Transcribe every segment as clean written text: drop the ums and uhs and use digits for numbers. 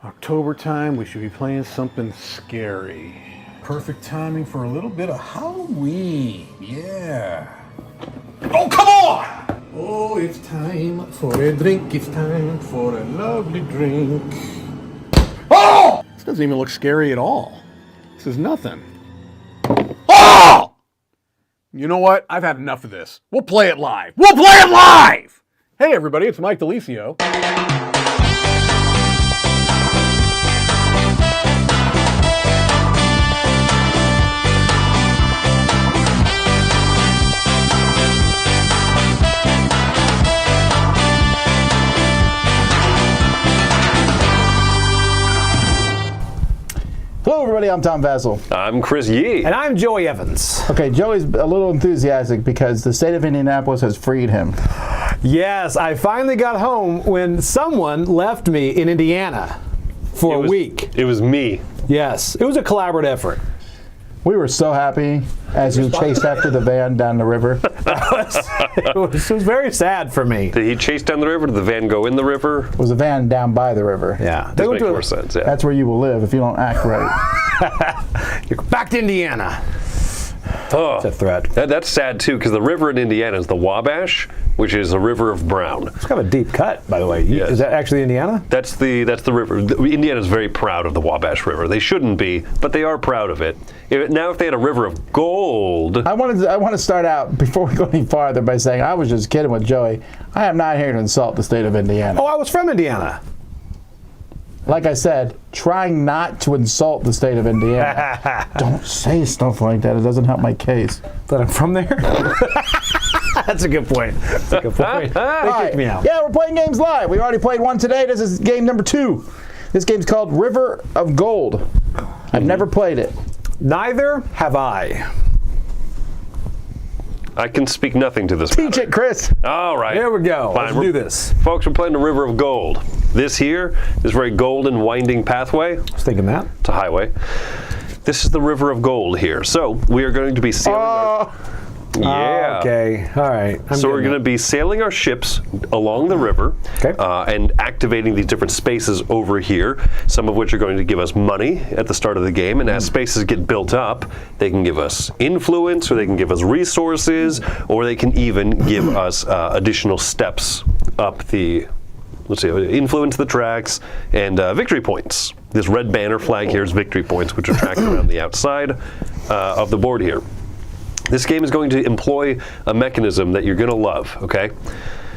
October time, we should be playing something scary. Perfect timing for a little bit of Halloween. Yeah. Oh, come on! Oh, it's time for a drink. It's time for a lovely drink. Oh! This doesn't even look scary at all. This is nothing. Oh! You know what? I've had enough of this. We'll play it live. We'll play it live! Hey, everybody, it's Mike DeLisio. Hello everybody, I'm Tom Vassell. I'm Chris Yee. And I'm Joey Evans. Okay, Joey's a little enthusiastic because the state of Indianapolis has freed him. Yes, I finally got home when someone left me in Indiana for a week. It was me. Yes, it was a collaborative effort. We were so happy as you chased after the van down the river. It was very sad for me. Did he chase down the river? Did the van go in the river? It was a van down by the river. Yeah, That makes more sense, yeah. That's where you will live if you don't act right. You're back to Indiana. Oh, It's a threat. That's sad, too, because the river in Indiana is the Wabash, which is a river of brown. It's kind of a deep cut, by the way. Yes. Is that actually Indiana? That's the river. Indiana's very proud of the Wabash River. They shouldn't be, but they are proud of it. If they had a river of gold... I want to start out, before we go any farther, by saying I was just kidding with Joey. I am not here to insult the state of Indiana. Oh, I was from Indiana. Like I said, trying not to insult the state of Indiana. Don't say stuff like that. It doesn't help my case. That I'm from there? That's a good point. That's a good point. They kicked me out. Yeah, we're playing games live. We already played one today. This is game number 2. This game's called River of Gold. I've never played it. Neither have I. I can speak nothing to this Teach matter. it, Chris. All right. There we go. Fine. Let's do this. Folks, we're playing the River of Gold. This here is a very golden, winding pathway. I was thinking that. It's a highway. This is the River of Gold here. So we are going to be sailing our... Yeah. Okay. All right. So we're going to be sailing our ships along the river, Okay. And activating these different spaces over here, some of which are going to give us money at the start of the game. And as spaces get built up, they can give us influence, or they can give us resources, or they can even give us additional steps up the, let's see, influence the tracks, and victory points. This red banner flag here is victory points, which are tracked around the outside of the board here. This game is going to employ a mechanism that you're going to love, okay?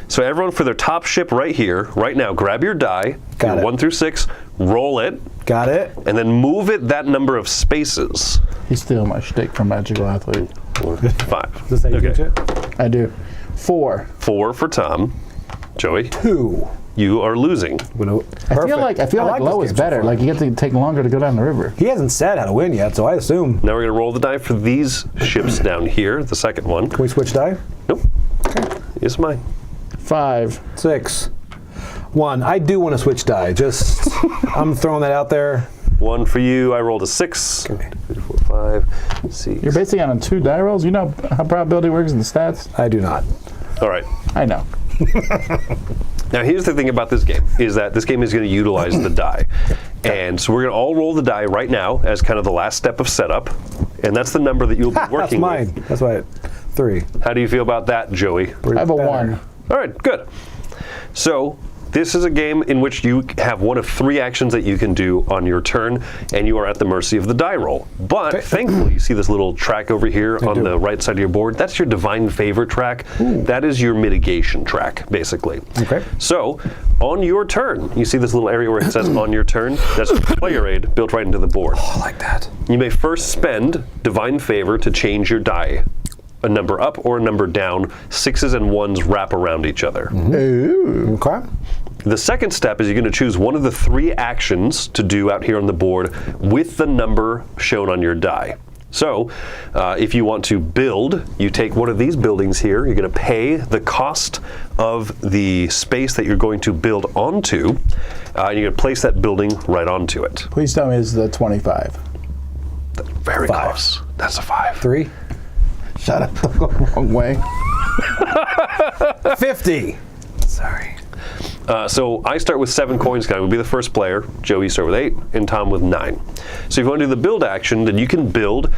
So everyone, for their top ship right here, right now, grab your die, Got it. 1 through 6, roll it, Got it. and then move it that number of spaces. He's stealing my shtick from Magical Athlete. 5. Is this how you teach it? I do. 4. 4 for Tom. Joey, 2. you are losing. I feel like low is better. Like you get to take longer to go down the river. He hasn't said how to win yet, so I assume. Now we're going to roll the die for these ships down here, the second one. Can we switch die? Nope. It's mine. 5. 6. 1. I do want to switch die. Just, I'm throwing that out there. 1 for you. I rolled a 6. Okay. 3, 4, 5. Let's see. You're basing it on 2 die rolls? You know how probability works in the stats? I do not. All right. I know. Now, here's the thing about this game, is that this game is going to utilize the die. And so we're going to all roll the die right now as kind of the last step of setup. And that's the number that you'll be That's working mine. with. That's why 3. How do you feel about that, Joey? I have a 1. All right, good. So this is a game in which you have one of 3 actions that you can do on your turn, and you are at the mercy of the die roll. But thankfully, you see this little track over here on the right side of your board. That's your divine favor track. That is your mitigation track, basically. Okay. So on your turn, you see this little area where it says on your turn? That's player aid built right into the board. I like that. You may first spend divine favor to change your die. A number up or a number down. 6s and 1s wrap around each other. Ooh. Okay. The second step is you're going to choose one of the 3 actions to do out here on the board with the number shown on your die. So if you want to build, you take one of these buildings here. You're going to pay the cost of the space that you're going to build onto, and you're going to place that building right onto it. Please tell me it's the 25. Very 5. close. That's a 5. 3. Shut up. I'm going the wrong way. 50. Sorry. So I start with 7 coins. I would be the first player. Joey start with 8, and Tom with 9. So if you want to do the build action, then you can build.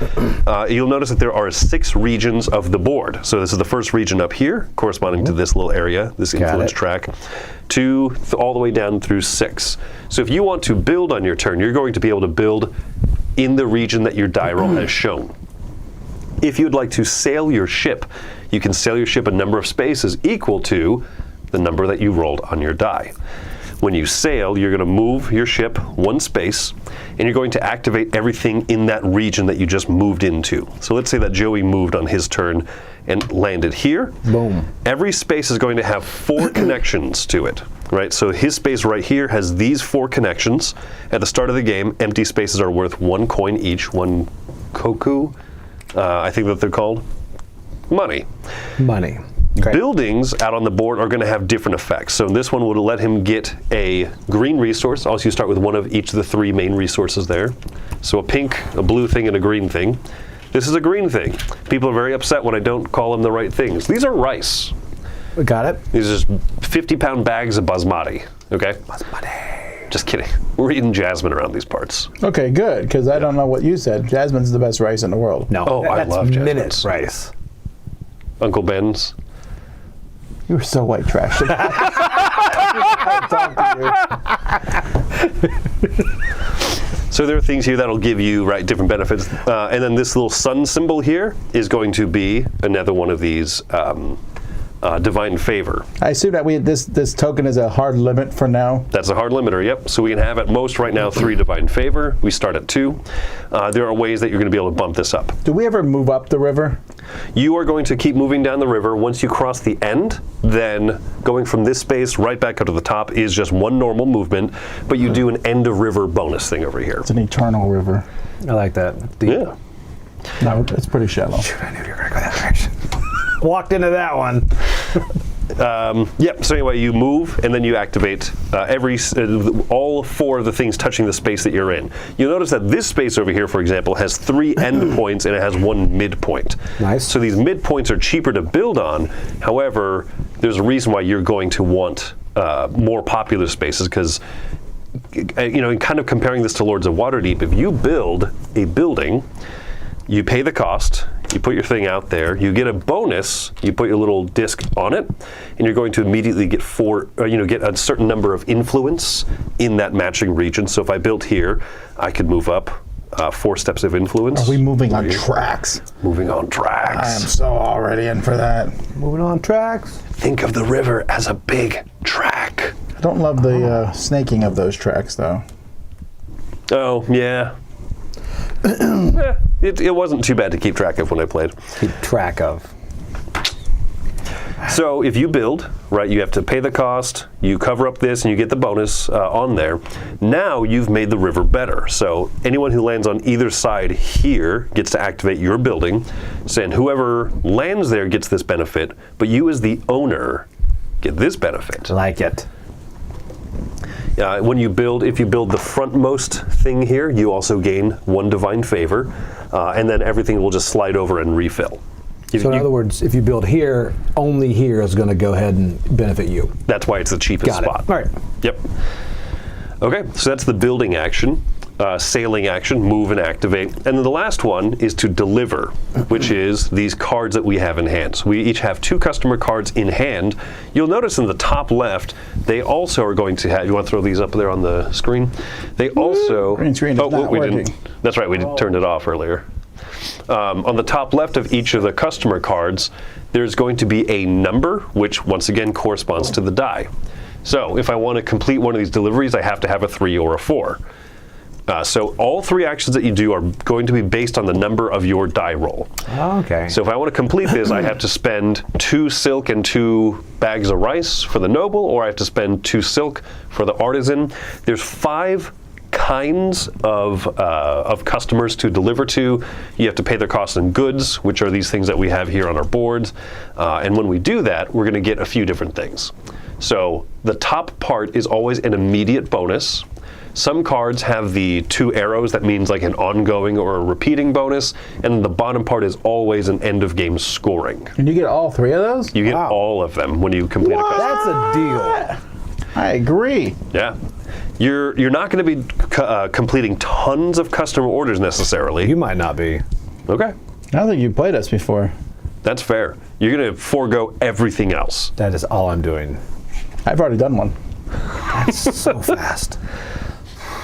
You'll notice that there are 6 regions of the board. So this is the first region up here, corresponding to this little area, this influence track, to all the way down through 6. So if you want to build on your turn, you're going to be able to build in the region that your die roll has shown. If you'd like to sail your ship, you can sail your ship a number of spaces equal to the number that you rolled on your die. When you sail, you're going to move your ship 1 space, and you're going to activate everything in that region that you just moved into. So let's say that Joey moved on his turn and landed here. Boom. Every space is going to have 4 connections to it, right? So his space right here has these 4 connections. At the start of the game, empty spaces are worth 1 coin each, 1 koku, I think that they're called. Money. Money. Okay. Buildings out on the board are going to have different effects. So this one would let him get a green resource. Also, you start with one of each of the 3 main resources there. So a pink, a blue thing, and a green thing. This is a green thing. People are very upset when I don't call them the right things. These are rice. Got it. These are just 50-pound bags of basmati. Okay? Basmati. Just kidding. We're eating jasmine around these parts. Okay, good, because I don't know what you said. Jasmine's the best rice in the world. No, Oh, I that's love jasmine. minute rice. Uncle Ben's. You were so white trash. So there are things here that'll give you different benefits, and then this little sun symbol here is going to be another one of these divine favor. I assume that this token is a hard limit for now. That's a hard limiter, yep. So we can have at most right now 3 divine favor. We start at 2. There are ways that you're going to be able to bump this up. Do we ever move up the river? You are going to keep moving down the river. Once you cross the end, then going from this space right back up to the top is just 1 normal movement, but you do an end of river bonus thing over here. It's an eternal river. I like that. Deep. Yeah. No, it's pretty shallow. I knew you were going to go that direction. Walked into that one. Yep. So anyway, you move and then you activate all 4 of the things touching the space that you're in. You'll notice that this space over here, for example, has 3 end points and it has 1 midpoint. Nice. So these midpoints are cheaper to build on. However, there's a reason why you're going to want more popular spaces because, in kind of comparing this to Lords of Waterdeep, if you build a building, you pay the cost, you put your thing out there, you get a bonus, you put your little disc on it, and you're going to immediately get get a certain number of influence in that matching region. So if I built here, I could move up 4 steps of influence. Are we moving on tracks? Moving on I tracks. am so already in for that. Moving on tracks. Think of the river as a big track. I don't love the snaking of those tracks, though. Oh, yeah. It wasn't too bad to keep track of when I played. Keep track of. So if you build, right, you have to pay the cost, you cover up this, and you get the bonus on there. Now you've made the river better. So anyone who lands on either side here gets to activate your building, saying whoever lands there gets this benefit, but you as the owner get this benefit. Like it. When you build, if you build the frontmost thing here, you also gain 1 divine favor, and then everything will just slide over and refill. So in other words, if you build here, only here is going to go ahead and benefit you. That's why it's the cheapest Got it. spot. All right. Yep. Okay, so that's the building action, sailing action, move and activate. And then the last one is to deliver, which is these cards that we have in hand. So we each have 2 customer cards in hand. You'll notice in the top left, they also are going to have, you want to throw these up there on the screen? They also, Green screen is not we working. didn't. That's right, we turned it off earlier. On the top left of each of the customer cards, there's going to be a number, which once again corresponds to the die. So if I want to complete one of these deliveries, I have to have a 3 or a 4. So all 3 actions that you do are going to be based on the number of your die roll. Okay. So if I want to complete this, I have to spend 2 silk and 2 bags of rice for the noble, or I have to spend 2 silk for the artisan. There's 5 kinds of customers to deliver to. You have to pay their costs in goods, which are these things that we have here on our boards. And when we do that, we're going to get a few different things. So the top part is always an immediate bonus. Some cards have the 2 arrows, that means like an ongoing or a repeating bonus, and the bottom part is always an end of game scoring. And you get all 3 of those? You get all of them when you complete a custom. That's a deal. I agree. Yeah. You're not going to be completing tons of customer orders necessarily. You might not be. Okay. I don't think you played us before. That's fair. You're going to forego everything else. That is all I'm doing. I've already done one. That's so fast.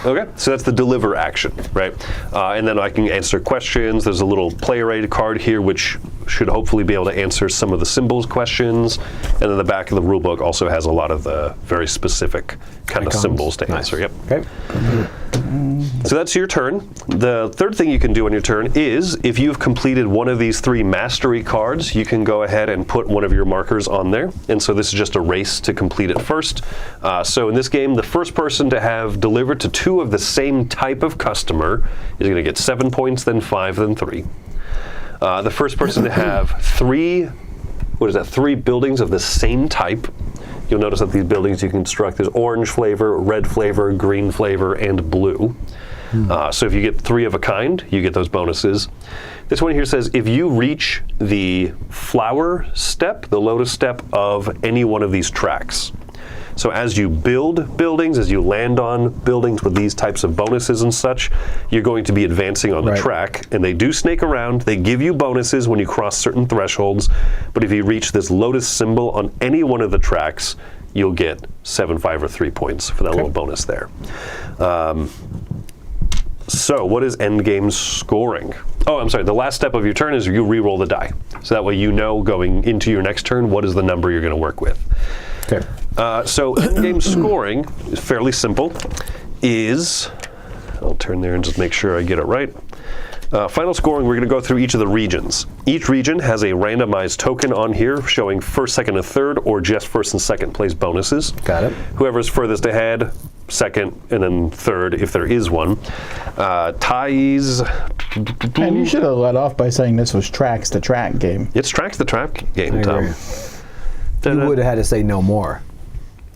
Okay, so that's the deliver action, right? And then I can answer questions. There's a little player aid card here, which should hopefully be able to answer some of the symbols questions. And then the back of the rulebook also has a lot of the very specific kind of symbols to answer. Yep. Okay. So that's your turn. The third thing you can do on your turn is, if you've completed one of these 3 mastery cards, you can go ahead and put one of your markers on there. And so this is just a race to complete it first. So in this game, the first person to have delivered to 2 of the same type of customer is going to get 7 points, then 5, then 3. The first person to have 3 buildings of the same type. You'll notice that these buildings you can construct, there's orange flavor, red flavor, green flavor, and blue. So if you get 3 of a kind, you get those bonuses. This one here says, if you reach the flower step, the lotus step of any one of these tracks. So as you build buildings, as you land on buildings with these types of bonuses and such, you're going to be advancing on the track. And they do snake around. They give you bonuses when you cross certain thresholds. But if you reach this lotus symbol on any one of the tracks, you'll get 7, 5, or 3 points for that little bonus there. So what is endgame scoring? Oh, I'm sorry. The last step of your turn is you re-roll the die. So that way you know going into your next turn what is the number you're going to work with. Okay. So endgame scoring is fairly simple. I'll turn there and just make sure I get it right. Final scoring, we're going to go through each of the regions. Each region has a randomized token on here showing first, second, and third, or just first and second place bonuses. Got it. Whoever's furthest ahead, second, and then third, if there is one. Ties. And you should have let off by saying this was tracks the track game. It's tracks the track game, I Tom. agree. You would have had to say no more.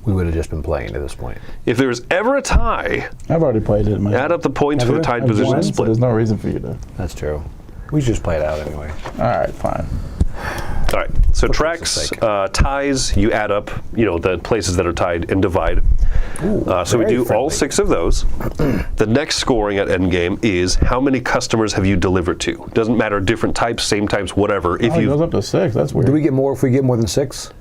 We would have just been playing at this point. If there's ever a tie, I've already played it. add up the points for the tied I've position won, so split. there's no reason for you to. That's true. We should just play it out anyway. All right, fine. All right. So tracks, sake. ties, you add up, the places that are tied and divide. So we very do all friendly. 6 of those. The next scoring at endgame is how many customers have you delivered to? Doesn't matter, different types, same types, whatever. If Oh, it you goes up to 6. That's weird. Do we get more if we get more than 6?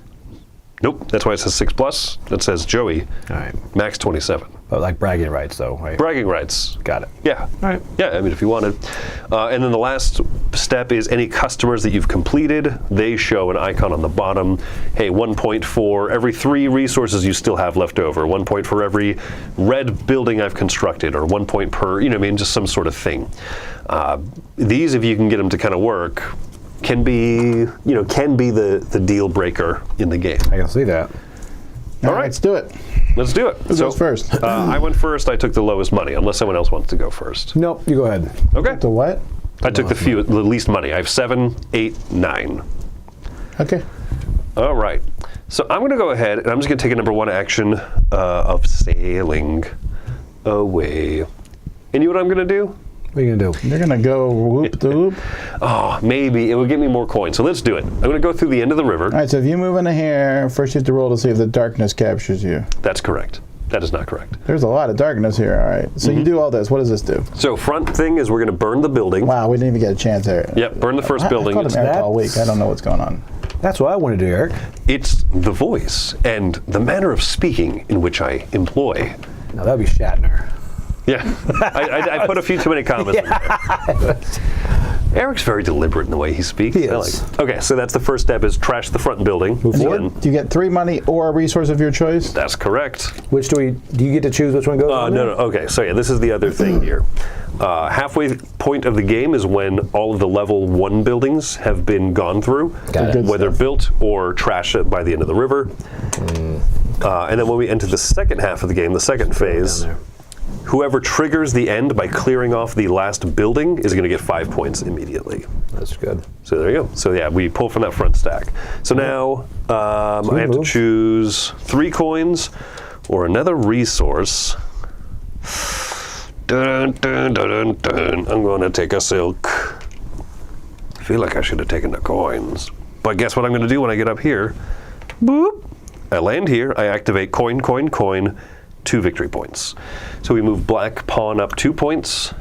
Nope, that's why it says 6 plus. That says Joey, All right. max 27. But like bragging rights, though, right? Bragging rights. Got it. Yeah. All right. Yeah, I mean, if you wanted. And then the last step is any customers that you've completed, they show an icon on the bottom. Hey, 1 point for every 3 resources you still have left over. 1 point for every red building I've constructed, or 1 point per, just some sort of thing. These, if you can get them to kind of work, can be the deal breaker in the game. I can see that. All right. let's do it. Let's do it. Who goes first? I went first. I took the lowest money, unless someone else wants to go first. Nope, you go ahead. Okay. The what? I took the least money. I have 7, 8, 9. Okay. All right. So I'm going to go ahead and I'm just going to take a number 1 action of sailing away. And you know what I'm going to do? What are you going to do? You're going to go whoop the whoop. Oh, maybe it will give me more coins. So let's do it. I'm going to go through the end of the river. All right, so if you move into here, first you have to roll to see if the darkness captures you. That's correct. That is not correct. There's a lot of darkness here. All right. So you do all this. What does this do? So front thing is we're going to burn the building. Wow, we didn't even get a chance there. Yep, burn the first building. I called him Eric all week. That's- I don't know what's going on. That's what I want to do, Eric. It's the voice and the manner of speaking in which I employ. No, that'd be Shatner. Yeah, I put a few too many comments in there. Eric's very deliberate in the way he speaks. He I is. like it. Okay, so that's the first step is trash the front building. Move forward. Again, Do you get 3 money or a resource of your choice? that's correct. Which do you get to choose which one goes on No, there? no. Okay, so yeah, this is the other thing here. Halfway point of the game is when all of the level 1 buildings have been gone through, Got it. Good whether stuff. built or trashed by the end of the river. And then when we enter the second half of the game, the second phase, Down there. whoever triggers the end by clearing off the last building is going to get 5 points immediately. That's good. So there you go. So yeah, we pull from that front stack. So now I have to move. choose 3 coins or another resource. Dun, dun, dun, dun, dun. I'm going to take a silk. I feel like I should have taken the coins. But guess what I'm going to do when I get up here? Boop. I land here, I activate coin, coin, coin, 2 victory points. So we move black pawn up 2 points.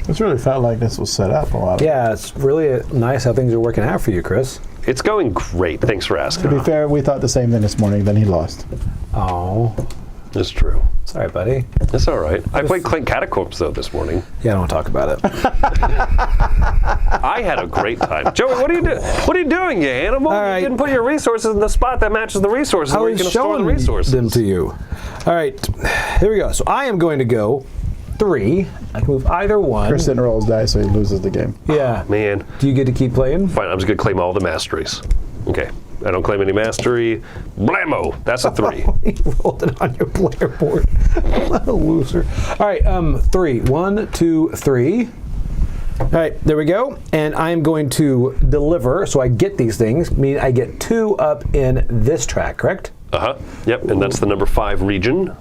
It's really felt like this was set up a lot. Yeah, it's really nice how things are working out for you, Chris. It's going great. Thanks for asking. To be fair, we thought the same thing this morning, then he lost. Oh, It's true. sorry, buddy. It's all right. I played Clank Catacombs, though, this morning. Yeah, I don't want to talk about it. I had a great time. Joey, what are you doing? What are you doing, you animal? All right. You didn't put your resources in the spot that matches the resources I where you're was going to store the showing resources. them to you. All right, here we go. So I am going to go 3. I can move either one. Chris didn't roll his dice, so he loses the game. Yeah. Man. Do you get to keep playing? Fine, I'm just going to claim all the masteries. Okay. I don't claim any mastery. Blammo! That's a 3. You rolled it on your player board. What a loser. All right, 3. 1, 2, 3. All right, there we go. And I'm going to deliver, so I get these things, meaning I get 2 up in this track, correct? Uh-huh. Yep, and that's the number 5 region.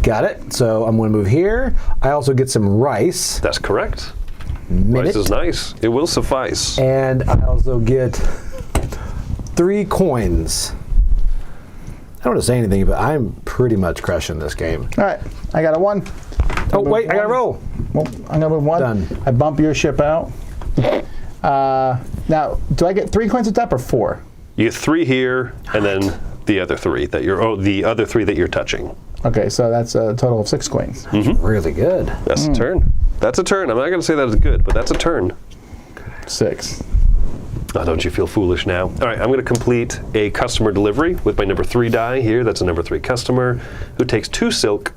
Got it. So I'm going to move here. I also get some rice. That's correct. Minute. Rice is nice. It will suffice. And I also get 3 coins. I don't want to say anything, but I'm pretty much crushing this game. All right, I got a 1. Oh, wait, I got to roll. Well, I'm gonna move 1. Done. I bump your ship out. Now, do I get 3 coins at top or 4? You get 3 here, and then the other 3 that the other 3 that you're touching. Okay, so that's a total of 6 coins. Really good. That's a turn. That's a turn. I'm not going to say that is good, but that's a turn. 6. Oh, don't you feel foolish now? All right, I'm going to complete a customer delivery with my number 3 die here. That's a number 3 customer who takes 2 silk.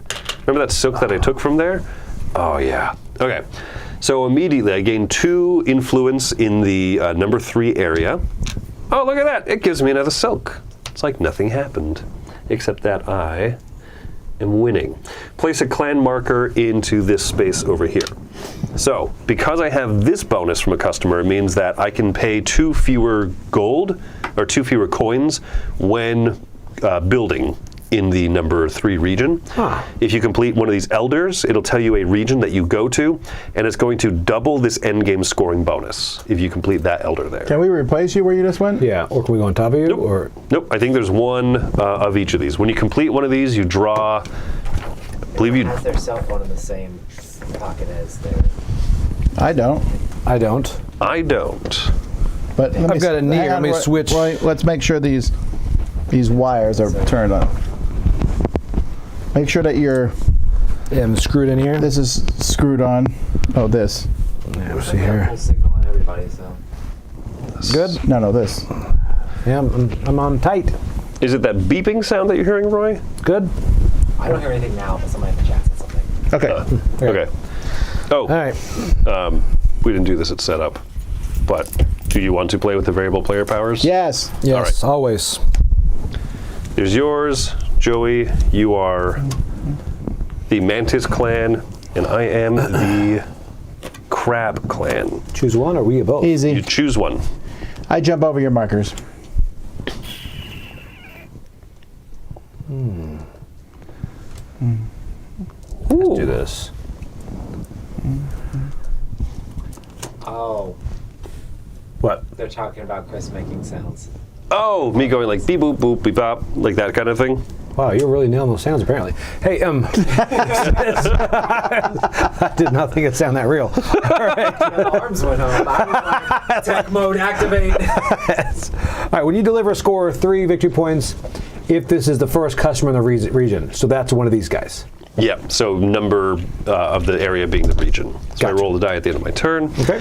Remember that silk that I took from there? Oh, yeah. Okay. So immediately I gain 2 influence in the number 3 area. Oh, look at that. It gives me another silk. It's like nothing happened, except that I am winning. Place a clan marker into this space over here. So, because I have this bonus from a customer, it means that I can pay 2 fewer gold, or 2 fewer coins, when building in the number 3 region. If you complete one of these elders, it'll tell you a region that you go to, and it's going to double this endgame scoring bonus if you complete that elder there. Can we replace you where you just went? Yeah, or can we go on top of you? Nope. Or Nope, I think there's one of each of these. When you complete one of these, you draw, I believe you... has their cell phone in the same pocket as their... I don't. I don't. I don't. But let me I've got a near. hang on, Let me Roy- switch. Roy, let's make sure these wires are turned on. Make sure that Yeah, I'm screwed in here. this is screwed on. Oh, this. Yeah, we'll see here. Full signal on everybody, so... Good. No, this. Yeah, I'm on tight. Is it that beeping sound that you're hearing, Roy? Good. I don't hear anything now, but somebody in the chat said something. Okay. Okay. Oh, All right. we didn't do this at setup, but do you want to play with the variable player powers? Yes. Yes, always. There's yours, Joey. You are the Mantis clan, and I am the Crab clan. Choose one, or we both. You Easy. choose one. I jump over your markers. Let's do this. Oh, What? they're talking about Chris making sounds. Oh, me going like beep boop boop beep bop, like that kind of thing. Wow, you're really nailing those sounds, apparently. Hey, I did not think it sounded that real. The alarms went home. I was like, tech mode activate. All right, when you deliver a score of 3 victory points, if this is the first customer in the region, so that's one of these guys. Yeah, so number of the area being the region. So I Gotcha. roll the die at the end of my turn. Okay.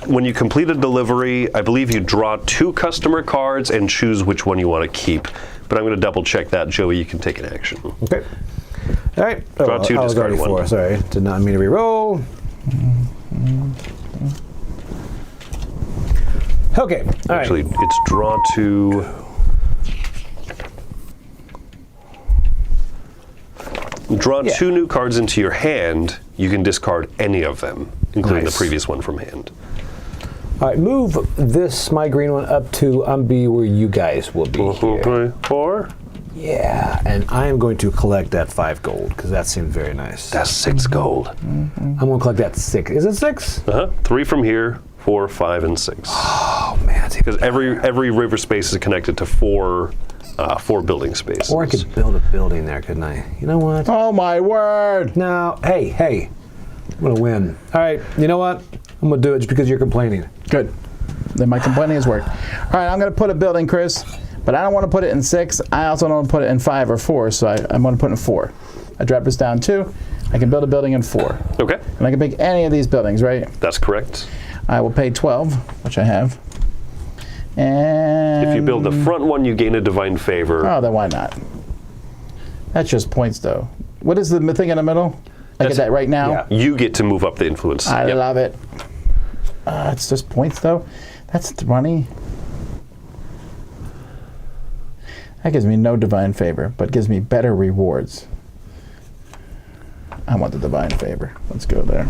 When you complete a delivery, I believe you draw 2 customer cards and choose which one you want to keep. But I'm going to double check that, Joey. You can take an action. Okay. All right. Draw 2, I was discard already 1. 4. Sorry, did not mean to re-roll. Okay. All right. Actually, it's draw 2. Draw 2 new cards into your hand. You can discard any of them, including Nice. the previous one from hand. All right, move this, my green one, up to be where you guys will be here. 4. Yeah, and I am going to collect that 5 gold, because that seems very nice. That's 6 gold. I'm going to collect that 6. Is it 6? 3 from here, 4, 5, and 6. Oh, man. Because every river space is connected to 4 4 building spaces. Or I could build a building there, couldn't I? You know what? Oh my word! No. Hey. I'm going to win. All right. You know what? I'm going to do it just because you're complaining. Good. Then my complaining has worked. All right, I'm going to put a building, Chris, but I don't want to put it in 6. I also don't want to put it in 5 or 4, so I'm going to put it in 4. I drop this down 2. I can build a building in 4. Okay. And I can pick any of these buildings, right? That's correct. I will pay 12, which I have. And If you build the front one, you gain a divine favor. oh, then why not? That's just points, though. What is the thing in the middle? I get that right now. Yeah. You get to move up the influence. I Yep. love it. It's just points, though. That's 20. That gives me no divine favor, but gives me better rewards. I want the divine favor. Let's go there.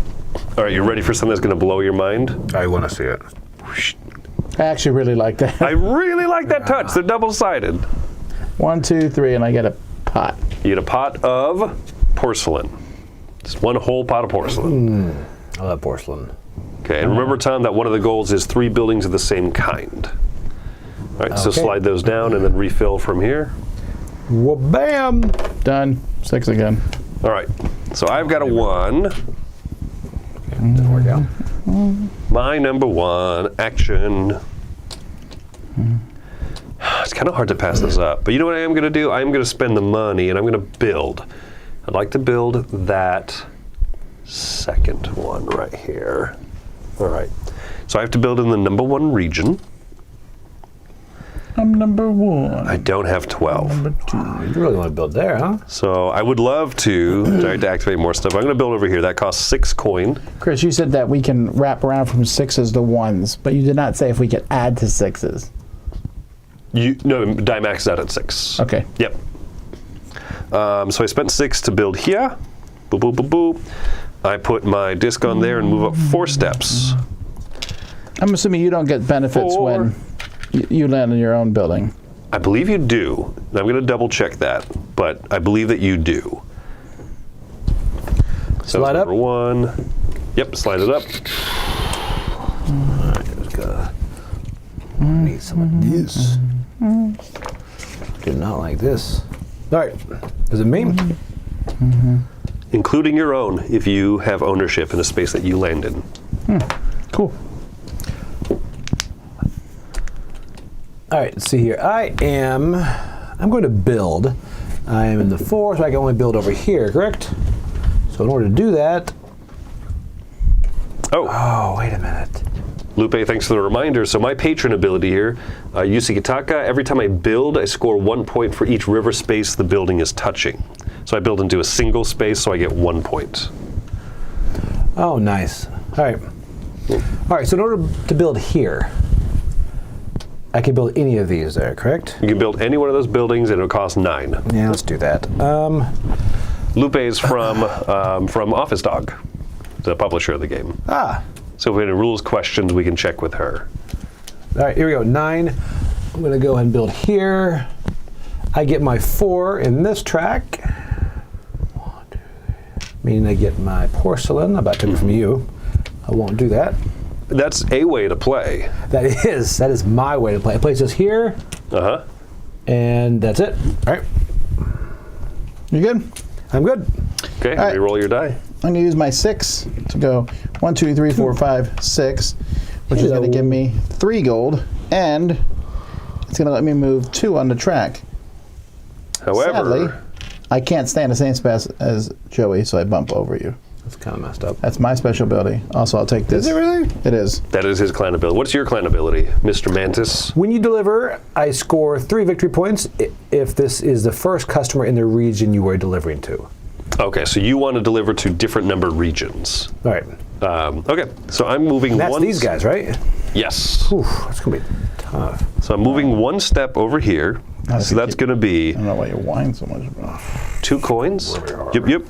All right, you ready for something that's going to blow your mind? I want to see it. I actually really like that. I really like that touch. They're double-sided. 1, 2, 3, and I get a pot. You get a pot of porcelain. Just one whole pot of porcelain. I love porcelain. Okay, and remember, Tom, that one of the goals is 3 buildings of the same kind. All right, so Okay. slide those down and then refill from here. Well, bam! Done. 6 again. All right, so I've got a 1. Didn't work out. My number 1, action. It's kind of hard to pass this up, but you know what I am going to do? I am going to spend the money and I'm going to build. I'd like to build that second one right here. All right, so I have to build in the number 1 region. I'm number 1. I don't have 12. You really want to build there, huh? So I would love to, sorry, to activate more stuff. I'm going to build over here. That costs 6 coin. Chris, you said that we can wrap around from 6s to 1s, but you did not say if we could add to 6s. No, die max out at 6. Okay. Yep. So I spent 6 to build here. Boop, boop, boop, boop. I put my disc on there and move up 4 steps. I'm assuming you don't get benefits 4. when you land in your own building. I believe you do. I'm going to double check that, but I believe that you do. So Slide up. number 1. Yep, slide it up. Need some of this. Do not like this. All right. Is it me? Including your own, if you have ownership in a space that you land in. Cool. All right, let's see here. I'm going to build. I am in the 4, so I can only build over here, correct? So in order to do that, oh, wait a minute. Lupe, thanks for the reminder. So my patron ability here, Yusikitaka, every time I build, I score 1 point for each river space the building is touching. So I build into a single space, so I get 1 point. Oh, nice. All right. All right, so in order to build here, I can build any of these there, correct? You can build any one of those buildings, and it'll cost 9. Yeah, let's do that. Lupe is from Office Dog, the publisher of the game. So if we have any rules questions, we can check with her. All right, here we go. 9. I'm going to go ahead and build here. I get my 4 in this track. 1, 2, 3. Meaning I get my porcelain. I about took it from you. I won't do that. That's a way to play. That is my way to play. I place this here, and that's it. All right. You good? I'm good. Okay, right. re-roll your die. I'm going to use my 6 to go 1, 2, 3, 4, 5, 6, which is going to give me 3 gold, and it's going to let me move 2 on the track. However, Sadly, I can't stand the same space as Joey, so I bump over you. That's kind of messed up. That's my special ability. Also, I'll take this. Is it really? It is. that is his clan ability. What's your clan ability, Mr. Mantis? When you deliver, I score 3 victory points if this is the first customer in the region you are delivering to. Okay, so you want to deliver to different numbered regions. All right. Okay, so I'm moving That's one. these guys, right? Yes. Oof, that's going to be tough. So I'm moving 1 step over here. So that's going to be I don't know why you whine so much. 2 coins. Yep.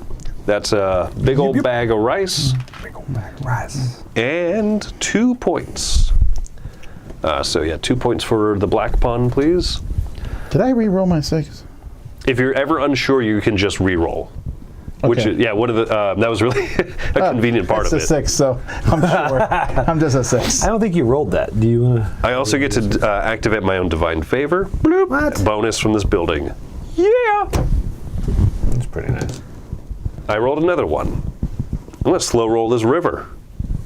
That's a big old bag of rice. Big old bag of rice. And 2 points. So yeah, 2 points for the black pawn, please. Did I re-roll my 6? If you're ever unsure, you can just re-roll. Which Okay. is, yeah, one of the that was really a convenient part It's of a it. 6, so I'm sure. I'm just a 6. I don't think you rolled that. Do you want to? I also get to activate my own divine favor. Bloop. What? Bonus from this building. Yeah. That's pretty nice. I rolled another one. I'm gonna slow roll this river.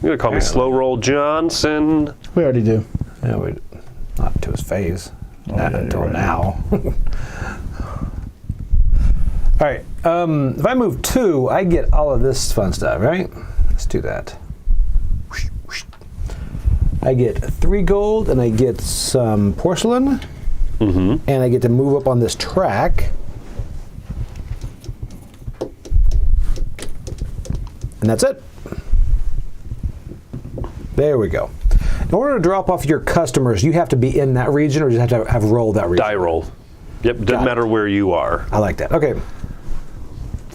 You're gonna call me Slow Roll Johnson. We already do. Yeah, not to his face. Not yeah, until you're right. now. All right. If I move 2, I get all of this fun stuff, right? Let's do that. I get 3 gold, and I get some porcelain, and I get to move up on this track. And that's it. There we go. In order to drop off your customers, you have to be in that region, or you have to have rolled that region? Die roll. Yep, doesn't Got it. matter where you are. I like that. Okay.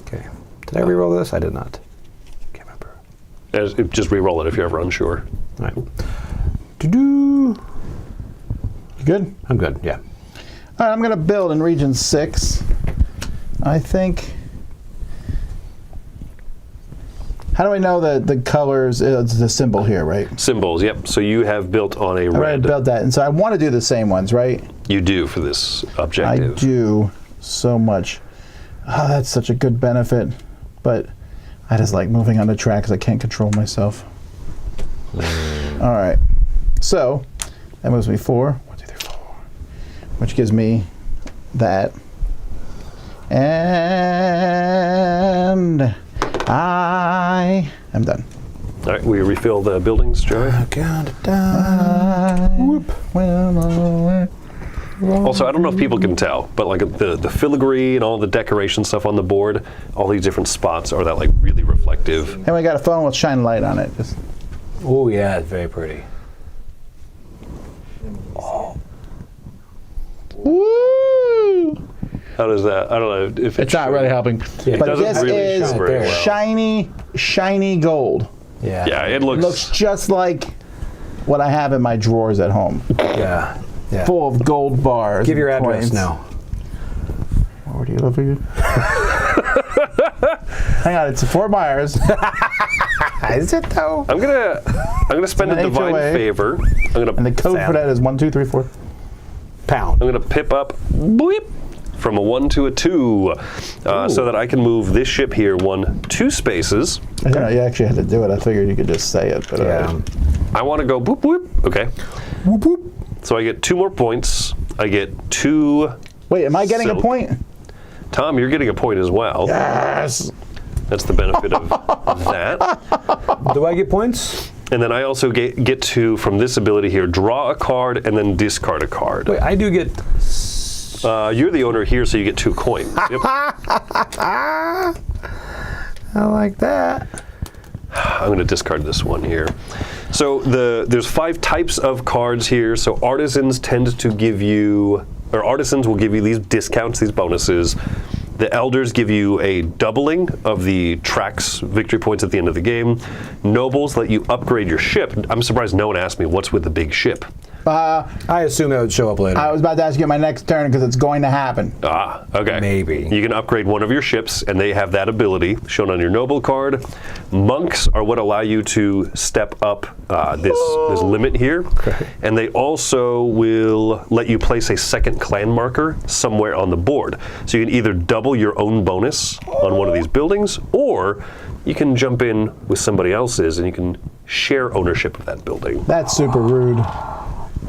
Okay. Did I re-roll this? I did not. Can't remember. Just re-roll it if you're ever unsure. All right. Do-do. You good? I'm good. Yeah. All right, I'm going to build in region 6. I think. How do I know that the colors, it's the symbol here, right? Symbols, yep. So you have built on a I already red. built that, and so I want to do the same ones, right? You do for this I objective. do so much. Oh, that's such a good benefit, but I just like moving on the track because I can't control myself. All right, so that moves me 4, 1, 2, 3, 4, which gives me that, and I am done. All right, we refill the buildings, Joey. Also, I don't know if people can tell, but like the filigree and all the decoration stuff on the board, all these different spots are that like really reflective. And we got a phone with shine light on it. Just, Oh, yeah. It's very pretty. woo! How does that? I don't know if It's not really helping. Yeah, it but doesn't this really is show very well. shiny gold. Yeah. Yeah, it looks. Looks just like what I have in my drawers at home, Yeah. Yeah. full of gold bars. Give your and address coins. now. Where do you live again? Hang on, it's Fort Myers. Is it though? I'm gonna spend a an divine HOA. favor. I'm And the code for that is 1, 2, 3, 4. Pound. gonna pip up bleep, from a 1 to a 2, so that I can move this ship here 2 spaces. I didn't know you actually had to do it. I figured you could just say it. But Yeah. I want to go boop boop. Okay. Whoop, whoop. So I get 2 more points. I get 2. Wait, am I getting a Silk. point? Tom, you're getting a point as well. Yes. That's the benefit of that. Do I get points? And then I also get to, from this ability here, draw a card and then discard a card. Wait, I do get. You're the owner here, so you get 2 coins. Yep. I like that. I'm going to discard this one here. So there's 5 types of cards here. So artisans tend to give you, or artisans will give you these discounts, these bonuses. The elders give you a doubling of the track's victory points at the end of the game. Nobles let you upgrade your ship. I'm surprised no one asked me what's with the big ship. I assume it would show up later. I was about to ask you my next turn because it's going to happen. Ah, okay. Maybe. You can upgrade one of your ships, and they have that ability shown on your noble card. Monks are what allow you to step up this limit here. Okay. And they also will let you place a second clan marker somewhere on the board. So you can either double your own bonus on one of these buildings, or you can jump in with somebody else's and you can share ownership of that building. That's super rude.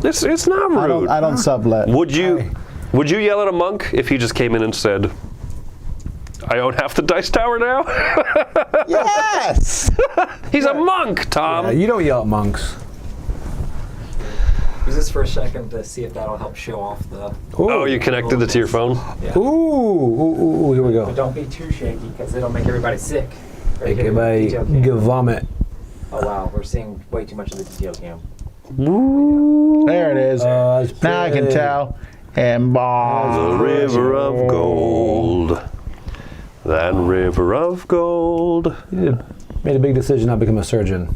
It's not rude. I don't sublet. Would you yell at a monk if he just came in and said, I own half the dice tower now? Yes. He's a monk, Tom. You don't yell at monks. Use this for a second to see if that'll help show off the. Oh, you connected it to your phone? Yeah. Ooh, here we go. But don't be too shaky because it'll make everybody sick. Make everybody vomit. Oh wow, we're seeing way too much of the detail cam. There it is. It's Now I can pretty. tell. And The ball. river of gold. That river of gold. You made a big decision not to become a surgeon.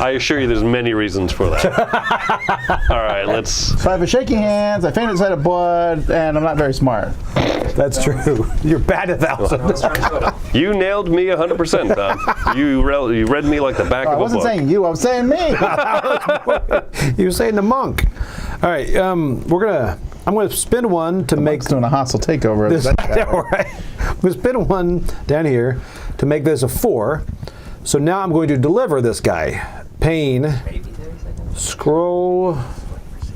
I assure you there's many reasons for that. All right, let's... So I have a shaky hands, I fainted inside of blood, and I'm not very smart. That's true. You're bad at that one. You nailed me 100%, Tom. You read me like the back of a book. I wasn't saying you, I was saying me. You were saying the monk. All right, I'm gonna spin one to make doing a hostile takeover. this. Right. I'm gonna spin one down here to make this a 4. So now I'm going to deliver this guy. Pain, scroll,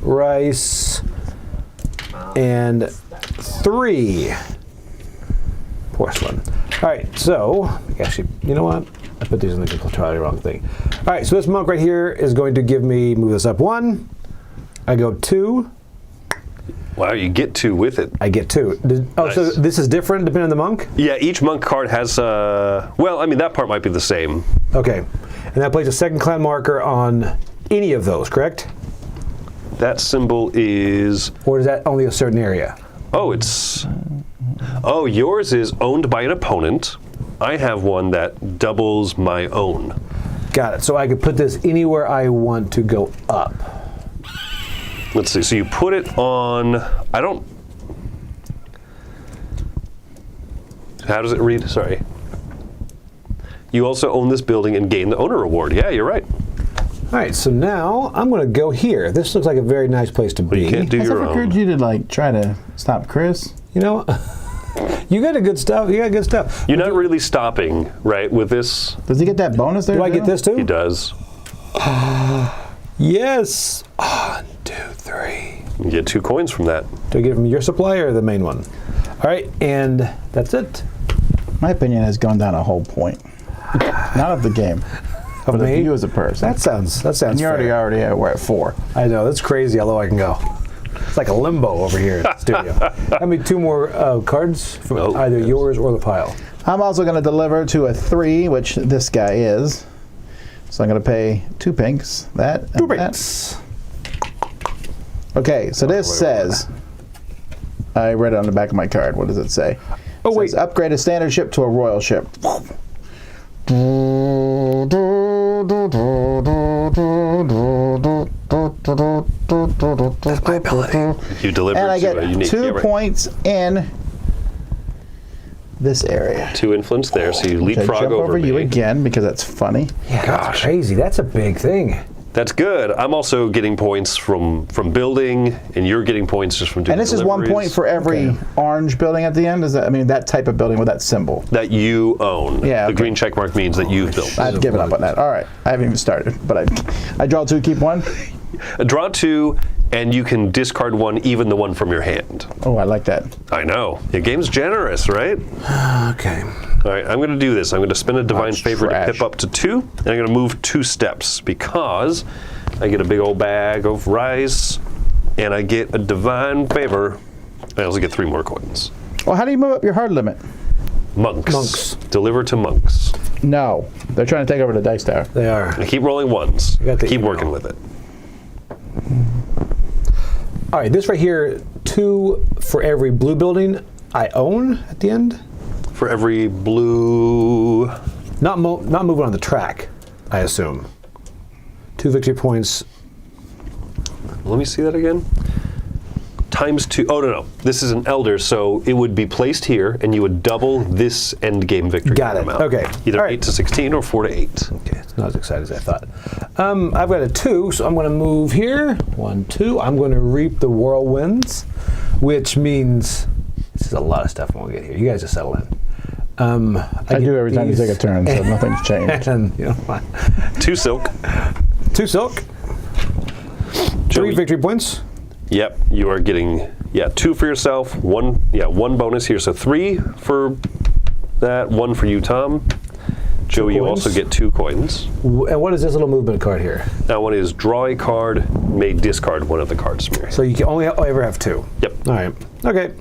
rice, and 3 porcelain. All right, so actually, you know what? I put these in the entirely wrong thing. All right, so this monk right here is going to give me, move this up 1. I go 2. Wow, you get 2 with it. I get 2. Oh, Nice. so this is different depending on the monk? Yeah, each monk card has, well, I mean, that part might be the same. Okay. And that plays a second clan marker on any of those, correct? That symbol is, Or is that only a certain area? yours is owned by an opponent. I have one that doubles my own. Got it. So I could put this anywhere I want to go up. Let's see, so you put it on, how does it read? Sorry. You also own this building and gain the owner reward. Yeah, you're right. All right, so now I'm going to go here. This looks like a very nice place to be. You can't do Has your ever occurred own. to you to like try to stop Chris? You know, you got a good stuff. You got good stuff. You're not really stopping, right, with this? Does he get that bonus there? Do I get this too? He does. Yes. 1, 2, 3. You get 2 coins from that. Do I get it from your supply or the main one? All right, and that's it. My opinion has gone down a whole point. Not of the game, but me? of you as a person. That sounds and you're fair. already we're at 4. I know, that's crazy how low I can go. It's like a limbo over here in the studio. Have me 2 more cards from Oh, either yes. yours or the pile. I'm also going to deliver to a 3, which this guy is. So I'm going to pay 2 pinks. That and 2 that. pinks. Okay, so this says, I read it on the back of my card. What does it say? Oh, It wait. says, upgrade a standard ship to a royal ship. You deliver And I to get a unique 2 right. points in this area. 2 influence there, so you I leapfrog jump over over you me. again because that's funny. Yeah, that's crazy. That's a big thing. That's good. I'm also getting points from building, and you're getting points just from doing And this is 1 point deliveries for every orange building at the end. Is that? I mean, that type of building with that symbol. that you own. Yeah, The okay. green check mark means that you've built. I've given up on that. All right, I haven't even started, but I draw 2, keep 1. Draw 2, and you can discard 1, even the one from your hand. Oh, I like that. I know. The game's generous, right? Okay. All right, I'm going to do this. I'm going to spend a divine That's favor trash. to pip up to 2, and I'm going to move 2 steps because I get a big old bag of rice, and I get a divine favor. I also get 3 more coins. Well, how do you move up your hard limit? Monks. Monks. Deliver to monks. No, they're trying to take over the dice tower. They are. I keep rolling 1s. got the Keep email. working with it. All right, this right here, 2 for every blue building I own at the end. For every blue... Not moving on the track, I assume. 2 victory points. Let me see that again. Times 2. Oh, no. This is an elder, so it would be placed here, and you would double this end game victory Got it. amount. Okay. Either All right. 8 to 16 or 4 to 8. Okay, it's not as exciting as I thought. I've got a 2, so I'm going to move here. 1, 2. I'm going to reap the whirlwinds, which means this is a lot of stuff I'm going to get here. You guys just settle in. I do every time you take a turn, so nothing's changed. And, you know, 2 silk. 2 silk. 3 victory points. Yep, you are getting 2 for yourself, 1 bonus here, so 3 for that, 1 for you, Tom. Joe, you coins. also get 2 coins. And what is this little movement card here? Now, one is draw a card, may discard one of the cards from your hand. So you can only ever have 2. Yep. All right. Okay.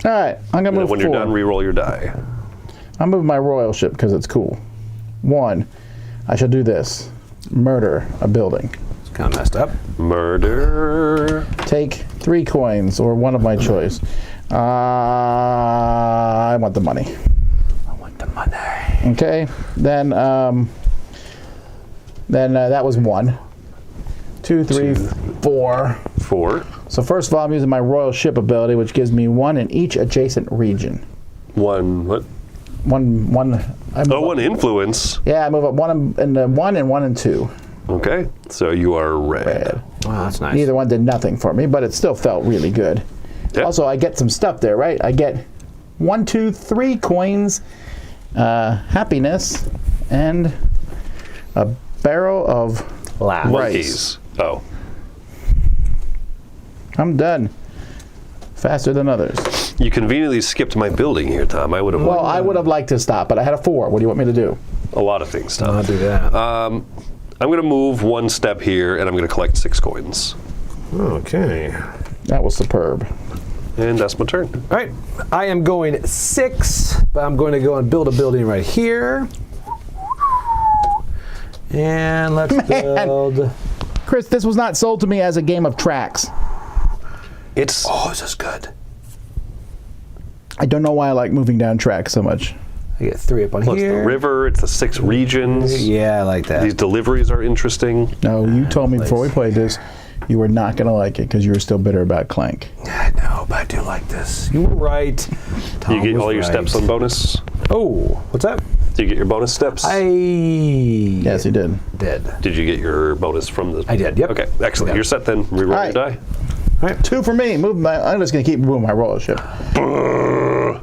All right, I'm gonna And move when 4. you're done, re-roll your die. I'm moving my royal ship because it's cool. 1, I shall do this: murder a building. It's kind of messed up. Murder. Take 3 coins or one of my choice. I want the money. I want the money. Okay, then Then that was 1, 2, 3, 4. 4. So first of all, I'm using my royal ship ability, which gives me 1 in each adjacent region. 1 what? One. Oh, 1 influence. Yeah, I move up 1 in the 1 and 1 and 2. Okay, so you are red. Wow, that's nice. Neither one did nothing for me, but it still felt really good. Yep. Also, I get some stuff there, right? I get 1, 2, 3 coins, happiness, and a barrel of Laugh. Monkeys. Oh. I'm done. Faster than others. You conveniently skipped my building here, Tom. I would have Well, I would have liked to stop, but I had a 4. What do you want me to do? a lot of things, Tom. I'll do that. I'm going to move 1 step here, and I'm going to collect 6 coins. Okay. That was superb. And that's my turn. All right. I am going 6, but I'm going to go and build a building right here. And let's build. Chris, this was not sold to me as a game of tracks. It's Oh, is this good? I don't know why I like moving down tracks so much. I get 3 up on plus here. the river. It's the 6 regions. Yeah, I like that. These deliveries are interesting. No, you told me before we played this, you were not going to like it because you were still bitter about Clank. I know, but I do like this. You were right. Tom You get was all your right. steps on bonus. Oh, what's that? Do you get your bonus steps? Yes, he did. did. Did you get your bonus from the? I did, yep. Okay, excellent. Yeah. You're set then. Reroll All your right. die. All right. 2 for me. I'm just going to keep moving my roller ship.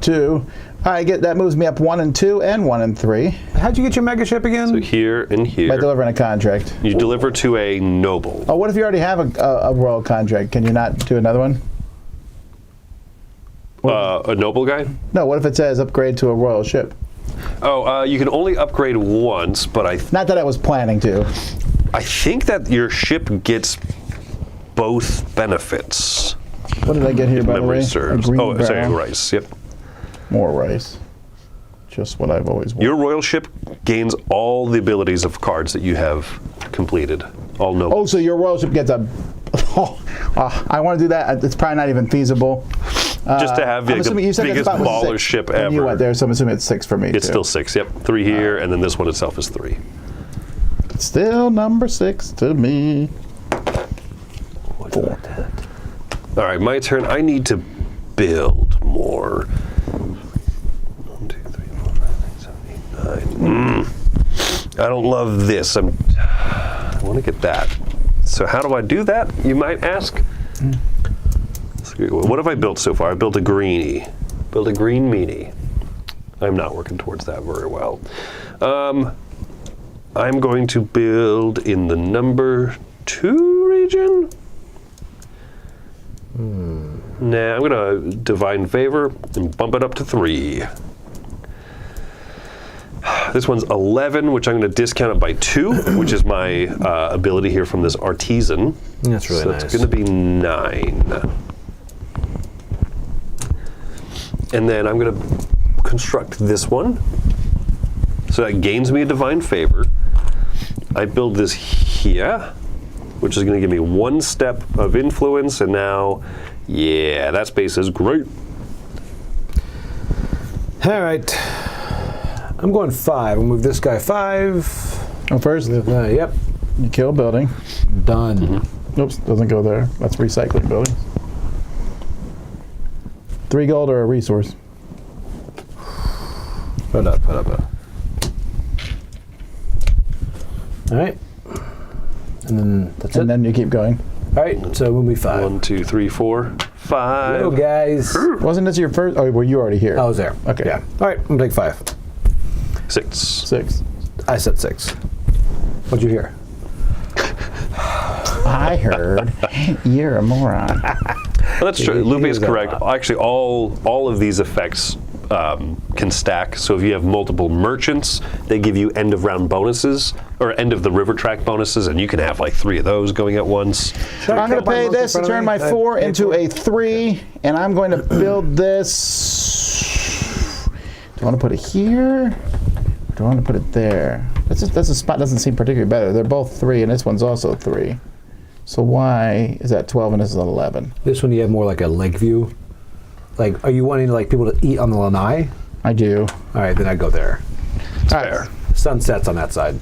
2. All right, that moves me up 1 and 2 and 1 and 3 How'd you get your mega ship again? So here and by here. delivering a contract. You deliver to a noble. Oh, what if you already have a royal contract? Can you not do another one? A noble guy? No, what if it says upgrade to a royal ship? Oh, you can only upgrade once, but Not that I was planning to. I think that your ship gets both benefits. What did I get here, If by the way? memory A serves. green Oh, sorry, barrel. rice. Yep. More rice. Just what I've always wanted. Your royal ship gains all the abilities of cards that you have completed. All noble. Oh, so your royal ship gets a... I want to do that. It's probably not even feasible. Just to have I'm like, the assuming you said biggest spot was baller 6 ship when you ever. went there, so I'm assuming it's 6 for me, It's too. still 6. Yep. 3 here, and then this one itself is 3. Still number 6 to me. 4. All right, my turn. I need to build more. 1, 2, 3, 4, 5, 6, 7, 8, 9. I don't love this. I want to get that. So how do I do that, you might ask? What have I built so far? I built a greenie. Built a green meanie. I'm not working towards that very well. I'm going to build in the number 2 region. Nah, I'm going to Divine Favor and bump it up to 3. This one's 11, which I'm going to discount it by 2, which is my ability here from this artisan. That's really so nice. it's going to be 9. And then I'm going to construct this one. So that gains me a Divine Favor. I build this here, which is going to give me 1 step of influence, and now, yeah, that space is great. All right. I'm going 5. I'll move this guy 5. Oh, first, Yep. you kill a building. Done. Oops, doesn't go there. That's recycling buildings. 3 gold or a resource. Put up. All right. And then that's And it. then you keep going. All right. So move me 5. 1, 2, 3, 4, 5. Hello, guys. Wasn't this your first? Oh, were you already here? I was there. Okay. Yeah. All right. I'm going to take 5. 6. 6. I said 6. What'd you hear? I heard you're a moron. Well, that's true. He Lupe is is a correct. lot. Actually, all of these effects can stack. So if you have multiple merchants, they give you end of round bonuses or end of the river track bonuses, and you can have like 3 of those going at once. I'm going to pay this to turn my 4 into a 3, and I'm going to build this. Do I want to put it here? Or do I want to put it there? That's a spot doesn't seem particularly better. They're both 3, and this one's also 3. So why is that 12 and this is 11? This one you have more like a lake view. Like, are you wanting like people to eat on the lanai? I do. All right, then I go there. All right. Sun sets on that side.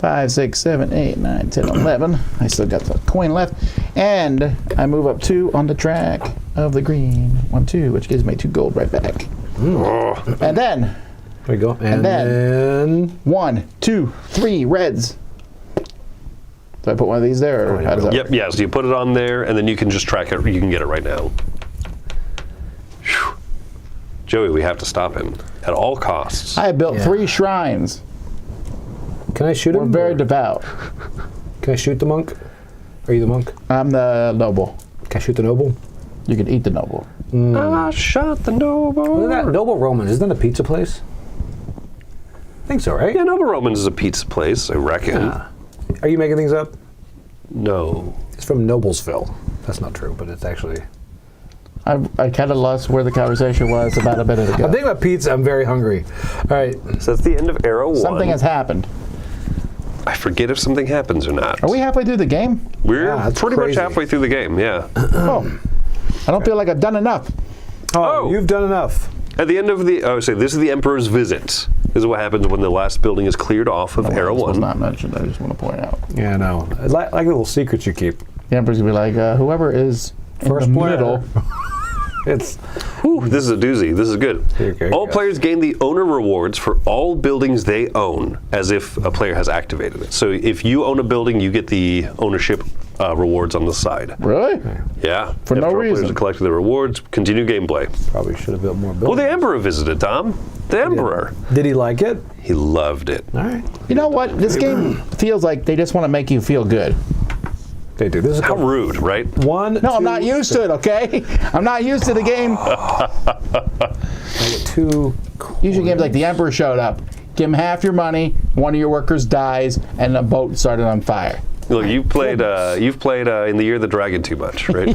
5, 6, 7, 8, 9, 10, 11. I still got the coin left. And I move up 2 on the track of the green. 1, 2, which gives me 2 gold right back. And then, There we go. And then 1, 2, 3 reds. Do I put one of these there? Or how does that Yep, work? yeah, so you put it on there, and then you can just track it. You can get it right now. Phew. Joey, we have to stop him at all costs. I have built 3 shrines. can I shoot We're him? very or- devout. Can I shoot the monk? Are you the monk? I'm the noble. Can I shoot the noble? You can eat the noble. I shot the noble. What is that? Noble Romans. Isn't that a pizza place? I think so, right? Yeah, Noble Romans is a pizza place, I reckon. Yeah. Are you making things up? No. It's from Noblesville. That's not true, but it's actually. I kind of lost where the conversation was about a minute I'm ago. thinking about pizza. I'm very hungry. All right. So that's the end of Arrow 1. Something has happened. I forget if something happens or not. Are we halfway through the game? We're Yeah, that's pretty crazy. much halfway through the game, yeah. Oh. I don't feel like I've done enough. Oh. You've done enough. At the end of the, this is the Emperor's visit. This is what happens when the last building is cleared off of Arrow This was 1. not mentioned. I just want to point out. Yeah, I know. I like little secrets you keep. The Emperor's going to be like, whoever is in First the player. middle. It's This is a doozy. This is good. Okay, all yes. players gain the owner rewards for all buildings they own, as if a player has activated it. So if you own a building, you get the ownership rewards on the side. Really? Yeah. For no After all reason. Players have collected the rewards. Continue gameplay. probably should have built more buildings. Well, the Emperor visited, Tom. The Emperor. Did he like it? He loved it. All right. You know what? This game feels like they just want to make you feel good. They do. This is How rude, right? one. No, I'm not used to it, okay? I'm not used to the game. Two. Usually games like the Emperor showed up. Give him half your money, one of your workers dies, and a boat started on fire. Look, you've played in the Year of the Dragon too much, right?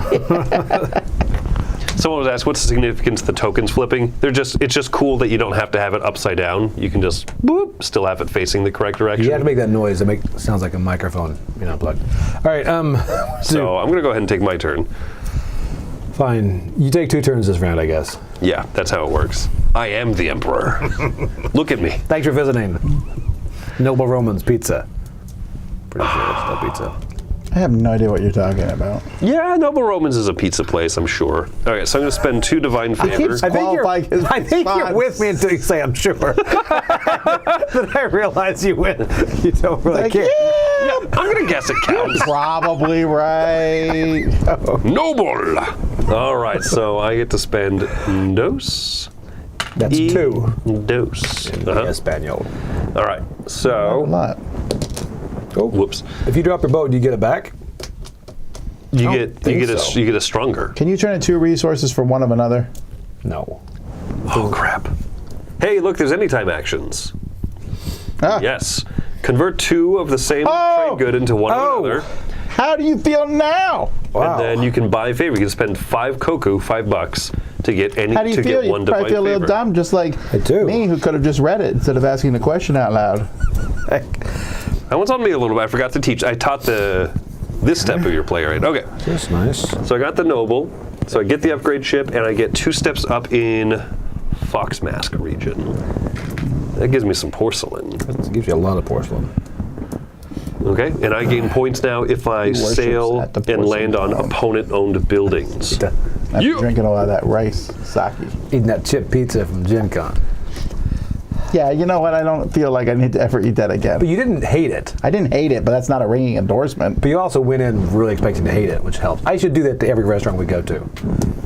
Someone was asked, what's the significance of the tokens flipping? It's just cool that you don't have to have it upside down. You can just boop, still have it facing the correct direction. You have to make that noise. It sounds like a microphone being unplugged. All right. So I'm gonna go ahead and take my turn. Fine. You take 2 turns this round, I guess. Yeah, that's how it works. I am the Emperor. Look at me. Thanks for visiting. Noble Romans Pizza. Pretty sure it's still pizza. I have no idea what you're talking about. Yeah, Noble Romans is a pizza place, I'm sure. All right, so I'm gonna spend 2 divine favor. I think you're with me until you say I'm sure. Then I realize you win. You don't really Like, care. yeah, I'm gonna guess it counts. probably right. Noble. All right, so I get to spend dos. That's 2. Dos. Espanol. All right, A so lot. Oh, whoops. if you drop your boat, do you get it back? You think so. get a stronger. Can you turn in 2 resources from one of another? No. Oh crap! Hey, look, there's anytime actions. Ah, Yes, convert 2 of the same Oh! trade good into one Oh! another, How do you feel now? Wow. and then you can buy favor. You can spend 5 koku, $5 to get any How do you to feel? get You one probably divine feel a little favor. dumb, just like I do. me, who could have just read it instead of asking the question out loud. That one's on me a little bit. I forgot to teach. I taught this step of your play, right? Okay. That's nice. So I got the noble. So I get the upgrade ship, and I get 2 steps up in Fox Mask region. That gives me some porcelain. It gives you a lot of porcelain. Okay, and I gain points now if I worships sail at the and porcelain land on farm. opponent-owned buildings. After You- drinking a lot of that rice sake. Eating that chip pizza from Gen Con. Yeah, you know what? I don't feel like I need to ever eat that again. But you didn't hate it. I didn't hate it, but that's not a ringing endorsement. But you also went in really expecting to hate it, which helps. I should do that to every restaurant we go to. All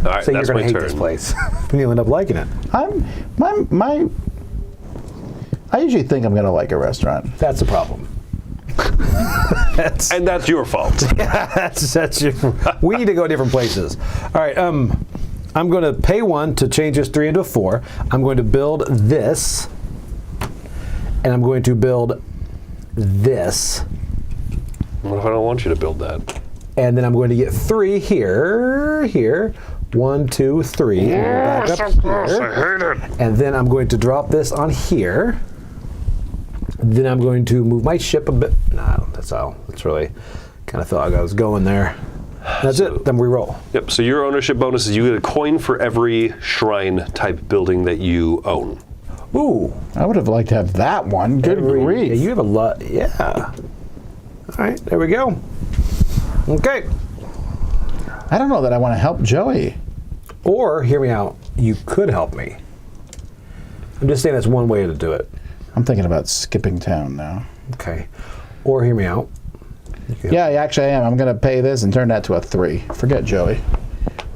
right, Say you're that's going my to hate turn. this place. And you'll end up liking it. I usually think I'm gonna like a restaurant. That's the problem. And that's your fault. That's your, we need to go different places. All right, I'm going to pay 1 to change this 3 into a 4. I'm going to build this, and I'm going to build this, What if I don't want you to build that? and then I'm going to get 3 here. 1, 2, 3. Back up here. And then I'm going to drop this on here. Then I'm going to move my ship a bit. No, that's all. That's really kind of felt like I was going there. That's it. Then we roll. Yep, so your ownership bonus is you get a coin for every shrine type building that you own. Ooh. I would have liked to have that one. Good grief. Yeah, you have a lot. Yeah. All right, there we go. Okay. I don't know that I want to help Joey. Or, hear me out, you could help me. I'm just saying that's one way to do it. I'm thinking about skipping town now. Okay. Or, hear me out. Yeah, actually I am. I'm going to pay this and turn that to a 3. Forget Joey.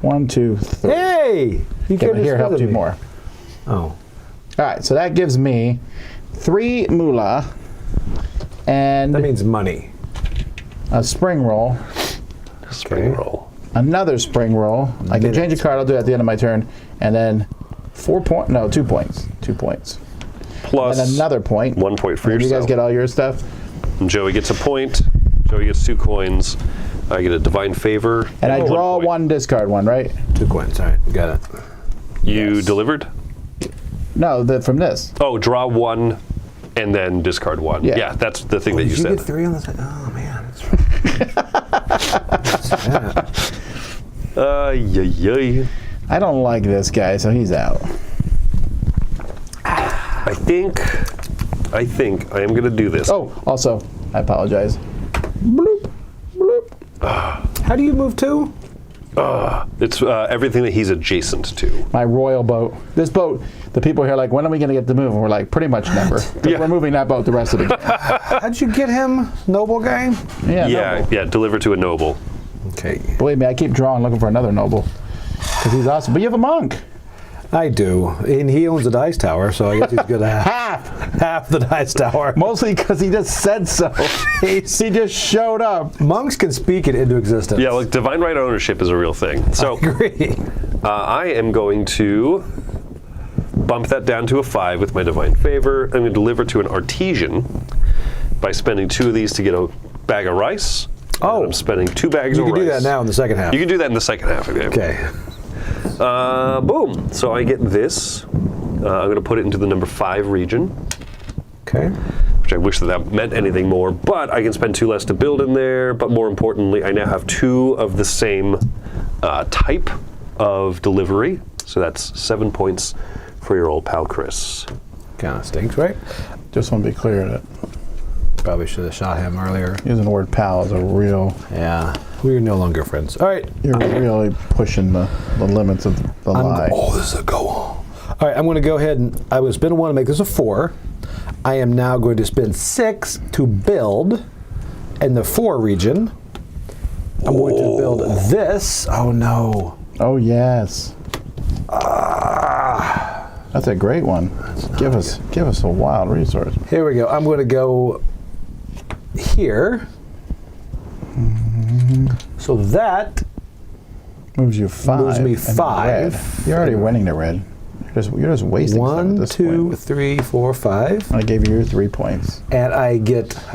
1, 2, 3. Hey! You Okay, could here, help 2 more. Oh. All right, so that gives me 3 moolah and That means money. a spring roll, Spring roll. another spring roll. I can change a card. I'll do it at the end of my turn, and then 2 points. 2 points. Plus And another point. 1 point for And you yourself. guys get all your stuff. And Joey gets a point. Joey gets 2 coins. I get a divine favor. And I draw point. 1, discard 1, right? 2 coins. All right, got it. You delivered? No, from this. Oh, draw 1 and then discard 1. Yeah. Yeah, that's the thing that you Did you said. get 3 on the side? Oh, man. Yay. I don't like this guy, so he's out. I think I am going to do this. Oh, also, I apologize. Bloop, bloop. How do you move 2? It's everything that he's adjacent to. My royal boat. This boat, the people here are like, when are we going to get to move? And we're like, pretty much never. 'Cause Yeah. we're moving that boat the rest of the game. How'd you get him, noble guy? Yeah, noble. Deliver to a noble. Okay. Believe me, I keep drawing looking for another noble. Because he's awesome. But you have a monk. I do. And he owns a dice tower, so I guess he's good at half the dice tower. Mostly because he just said so. he just showed up. Monks can speak it into existence. Yeah, look, divine right ownership is a real thing. So Agree. I am going to bump that down to a 5 with my divine favor. I'm going to deliver to an artesian by spending 2 of these to get a bag of rice. Oh. And I'm spending 2 bags You of can rice. do that now in the second half. You can do that in the second half of the game. Okay. Boom. So I get this. I'm going to put it into the number 5 region, Okay. which I wish that meant anything more, but I can spend 2 less to build in there. But more importantly, I now have 2 of the same type of delivery. So that's 7 points for your old pal Chris. Kind of stinks, right? Just want to be clear that Probably should have shot him earlier. using the word pal is a real, Yeah. We're no longer friends. All right. you're really pushing the limits of the lie. This is a go on. All right, I'm going to go ahead and I was spend 1 to make this a 4. I am now going to spend 6 to build in the 4 region. I'm going to build this. Oh no. Oh, yes. That's a great one. Give us a wild resource. Here we go. I'm going to go here. So that Moves you 5. Moves me and 5. red. You're already winning the red. You're just wasting stuff at 1, this 2, point. 3, 4, 5. I gave you your 3 points. And I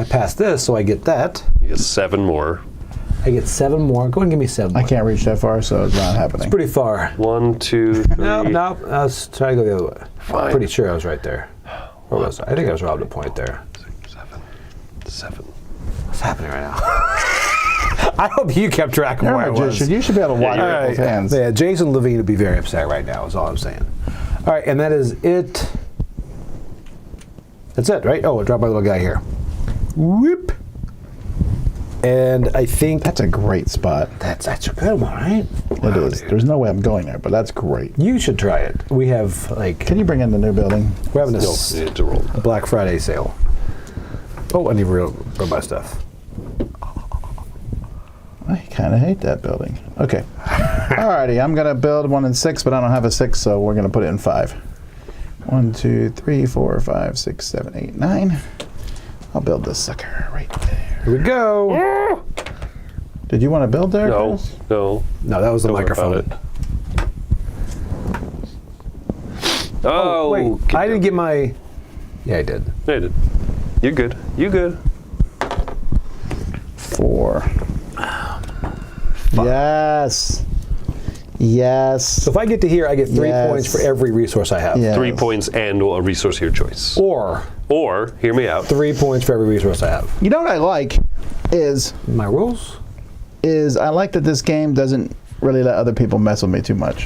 pass this, so I get that. You get 7 more. I get 7 more. Go ahead and give me 7 more. I can't reach that far, so it's not happening. Pretty far. 1, 2, 3. No, I was trying to go the other way. Fine. Pretty sure I was right there. Where was I? I think I was robbed a point there. 7. What's happening right now? I hope you kept track of You're where I a was. magician. You should be able to watch you're it right. with both hands. Yeah, Jason Levine would be very upset right now, is all I'm saying. All right, and that is it. That's it, right? Oh, I dropped my little guy here. Whoop. And I think That's a great spot. that's a good one, right? It is. There's no way I'm going there, but that's great. You should try it. We have, like, Can you bring in the new building? we're having No, you need to roll. a Black Friday sale. Oh, I need to real my stuff. I kind of hate that building. Okay. Alrighty, I'm going to build 1 and 6, but I don't have a 6, so we're going to put it in 5. 1, 2, 3, 4, 5, 6, 7, 8, 9. I'll build this sucker right there. Here we go. Did you want to build there? No, Chris? no. No, that was the Don't worry microphone. about it. Oh, Wait, I didn't get my... Yeah, I did. Yeah, I did. You're good. You good. 4. Yes. Yes. So if I get to here, I get 3 Yes. points for every resource I have. Yes. 3 points and a resource of your choice. Or Or, hear me out. 3 points for every resource I have. You know what I like is My rules? I like that this game doesn't really let other people mess with me too much.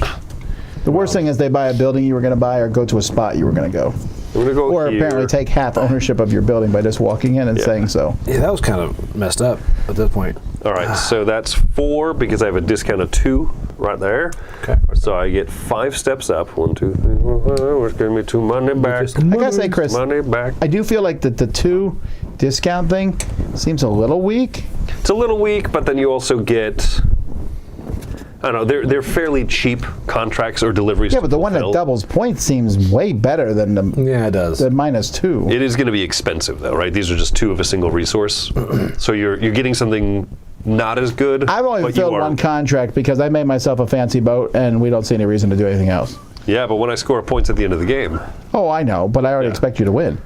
The worst thing is they buy a building you were going to buy or go to a spot you were going to go. I'm gonna go Or here. apparently take half ownership of your building by just walking in and saying so. Yeah, that was kind of messed up at that point. All right, so that's 4 because I have a discount of 2 right there. Okay. So I get 5 steps up. 1, 2, 3, 4, 5. Which gives me 2 money back. I gotta say, Chris, Money back. I do feel like the 2 discount thing seems a little weak. It's a little weak, but then you also get. I don't know. They're fairly cheap contracts or deliveries. Yeah, to but the one that fulfill. doubles points seems way better than the Yeah, it does. -2. It is going to be expensive, though, right? These are just 2 of a single resource, so you're getting something not as good. I've only but you filled are- one contract because I made myself a fancy boat, and we don't see any reason to do anything else. Yeah, but when I score points at the end of the game, Oh, I know, but I already expect you to win.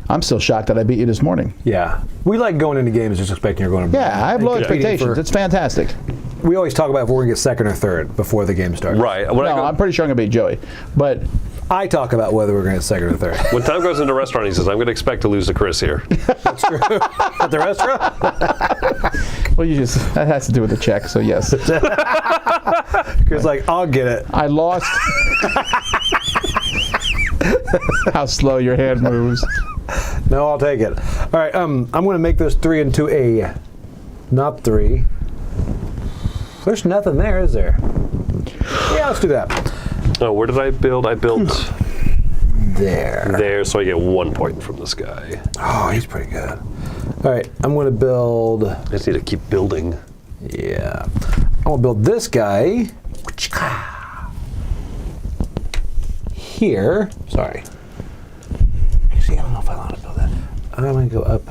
I'm still shocked that I beat you this morning. Yeah. We like going into games just expecting you're going to Yeah, I have low competing expectations. for- It's fantastic. We always talk about if we're going to get second or third before the game starts. right? When, I No, go, I'm pretty sure I'm going to beat Joey. But I talk about whether we're going to get second or third. when Tom goes into a restaurant, he says, "I'm going to expect to lose to Chris here." At the restaurant? well, that has to do with the check, so yes. Chris like, I'll get it. I lost. How slow your hand moves. No, I'll take it. All right, I'm going to make those 3 into a not 3. There's nothing there, is there? Yeah, let's do that. Oh, where did I build? I built There. there, so I get 1 point from this guy. Oh, he's pretty good. All right, I'm going to build. I just need to keep building. Yeah. I'm going to build this guy. Here. Sorry. Actually, I don't know if I want to build that. I'm going to go up.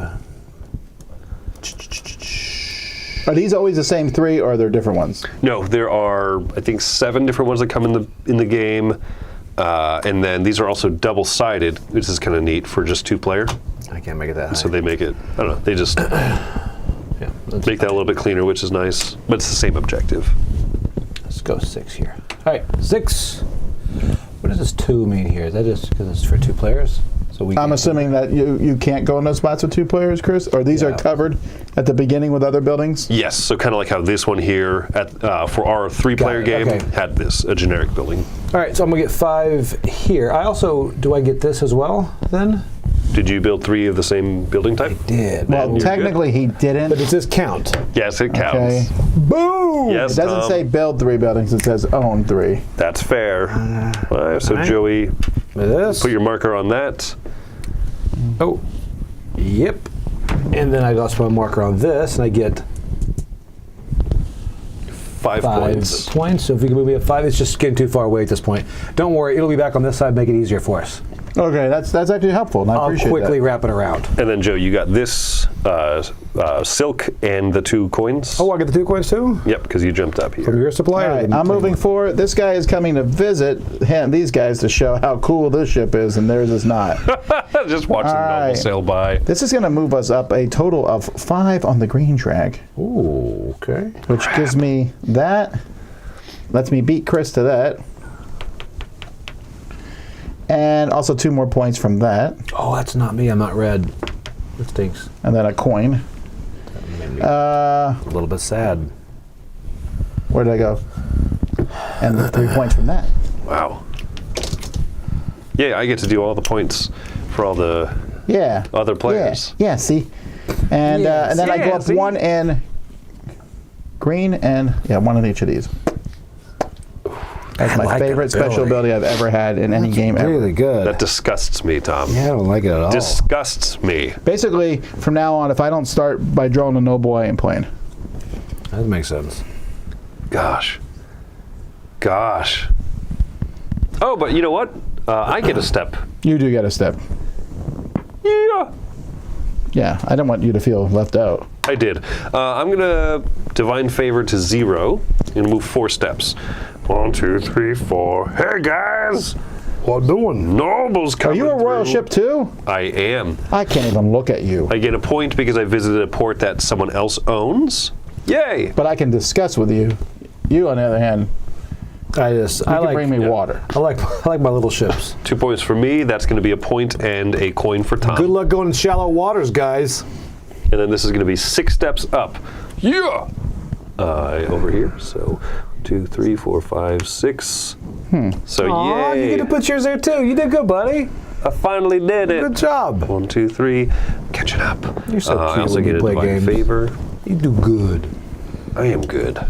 Are these always the same 3, or are there different ones? No, there are I think 7 different ones that come in the game, and then these are also double-sided, which is kind of neat for just 2-player. I can't make it that high. So they make it. I don't know. They just yeah, make that a little bit cleaner, which is nice. But it's the same objective. let's go 6 here. All right, 6. What does this 2 mean here? Is that just because it's for 2 players? So we I'm assuming that you can't go in those spots with 2 players, Chris? Or these are Yeah. covered at the beginning with other buildings? Yes. So kind of like how this one here at for our 3-player it, game okay. had this a generic building. All right, so I'm going to get 5 here. Do I get this as well then? Did you build 3 of the same building type? Did. Well, you're technically he didn't. But does this count? Yes, it counts. Okay. Boom! Yes, It doesn't Tom. say build 3 buildings, it says own 3. That's fair. All right, so right. Joey, This. put your marker on that. Oh, yep. And then I also put a marker on this, and I get 5 points. points. So if we can move me up 5, it's just getting too far away at this point. Don't worry, it'll be back on this side, make it easier for us. Okay, that's actually helpful, and I I'll appreciate quickly that. wrap it around. And then Joe, you got this silk and the 2 coins. Oh, I get the 2 coins too? Yep, because you jumped up From here. your supplier? All right, I'm moving forward. This guy is coming to visit these guys to show how cool this ship is, and theirs is not. Just watch the All novel right. sail by. This is going to move us up a total of 5 on the green track, Ooh, okay. which gives me that. Lets me beat Chris to that. And also 2 more points from that. Oh, that's not me. I'm not red. That stinks. And then a coin. That made me Uh, a little bit sad. where did I go? And the 3 points from that. Wow. Yeah, I get to do all the points for all the Yeah. other players. Yeah, see? And, and then I go Yeah, up see? 1 in green and, 1 in each of these. That's my like that favorite special ability. ability I've ever had in any game ever. Really good. That disgusts me, Tom. yeah, I don't like it at all. Disgusts me. Basically, from now on, if I don't start by drawing a noble, I ain't playing. That makes sense. Gosh. Gosh. Oh, but you know what? I get a step. You do get a step. Yeah. Yeah, I don't want you to feel left out. I did. I'm going to Divine Favor to 0 and move 4 steps. 1, 2, 3, 4. Hey, guys! What doing? Nobles Are coming you a royal through. ship too? I am. I can't even look at you. I get a point because I visited a port that someone else owns. Yay! But I can discuss with you. You, on the other hand, I you can bring me yeah. water. I like my little ships. 2 points for me. That's going to be a point and a coin for Tom. Good luck going in shallow waters, guys. And then this is going to be 6 steps up. Yeah! Over here. So 2, 3, 4, 5, 6. So Aw, yay! you get to put yours there too. You did good, buddy. I finally did it. Good job. 1, 2, 3. Catching up. You're so I cute also when get you a play divine games. favor. You do good. I am good.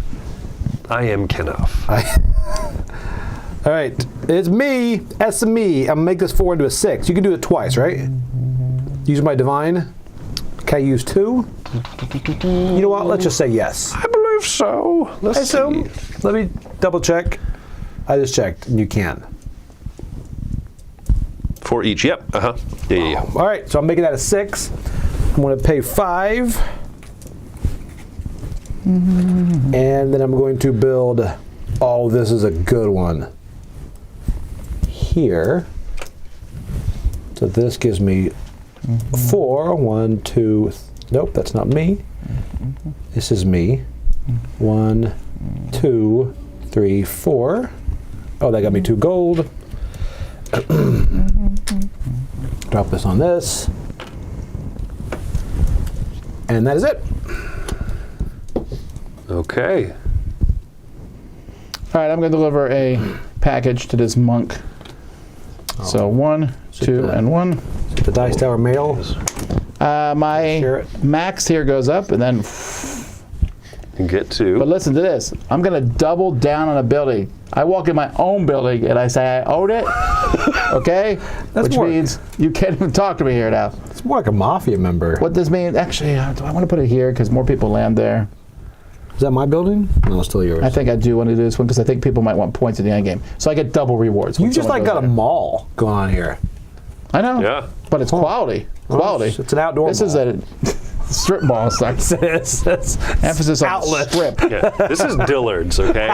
I am Kenough. All right, it's me. That's me. I'm gonna make this 4 into a 6. You can do it twice, right? Use my divine. Can I use 2? You know what? Let's just say yes. I believe so. Let's see. Let me double check. I just checked, and you can. 4 each. Yep. Yeah. All right, so I'm making that a 6. I'm going to pay 5. And then I'm going to build, oh, this is a good one. Here. So this gives me 4. 1, 2, nope, that's not me. This is me. 1, 2, 3, 4. Oh, that got me 2 gold. Drop this on this. And that is it. Okay. All right, I'm going to deliver a package to this monk. So 1, 2, and 1. The Dice Tower mail. My Share it. max here goes up, and then. You get 2. But listen to this. I'm going to double down on a building. I walk in my own building and I say I own it. Okay? That's Which more- means you can't even talk to me here now. It's more like a mafia member. What this means, actually, do I want to put it here because more people land there? Is that my building? No, it's still yours. I think I do want to do this one because I think people might want points at the end game. So I get double rewards. You when just someone like goes got a there. mall going on here. I know. Yeah. But it's quality. Quality. It's an outdoor This is mall. a strip mall. So It's emphasis on outlet. strip. Yeah. This is Dillard's, okay?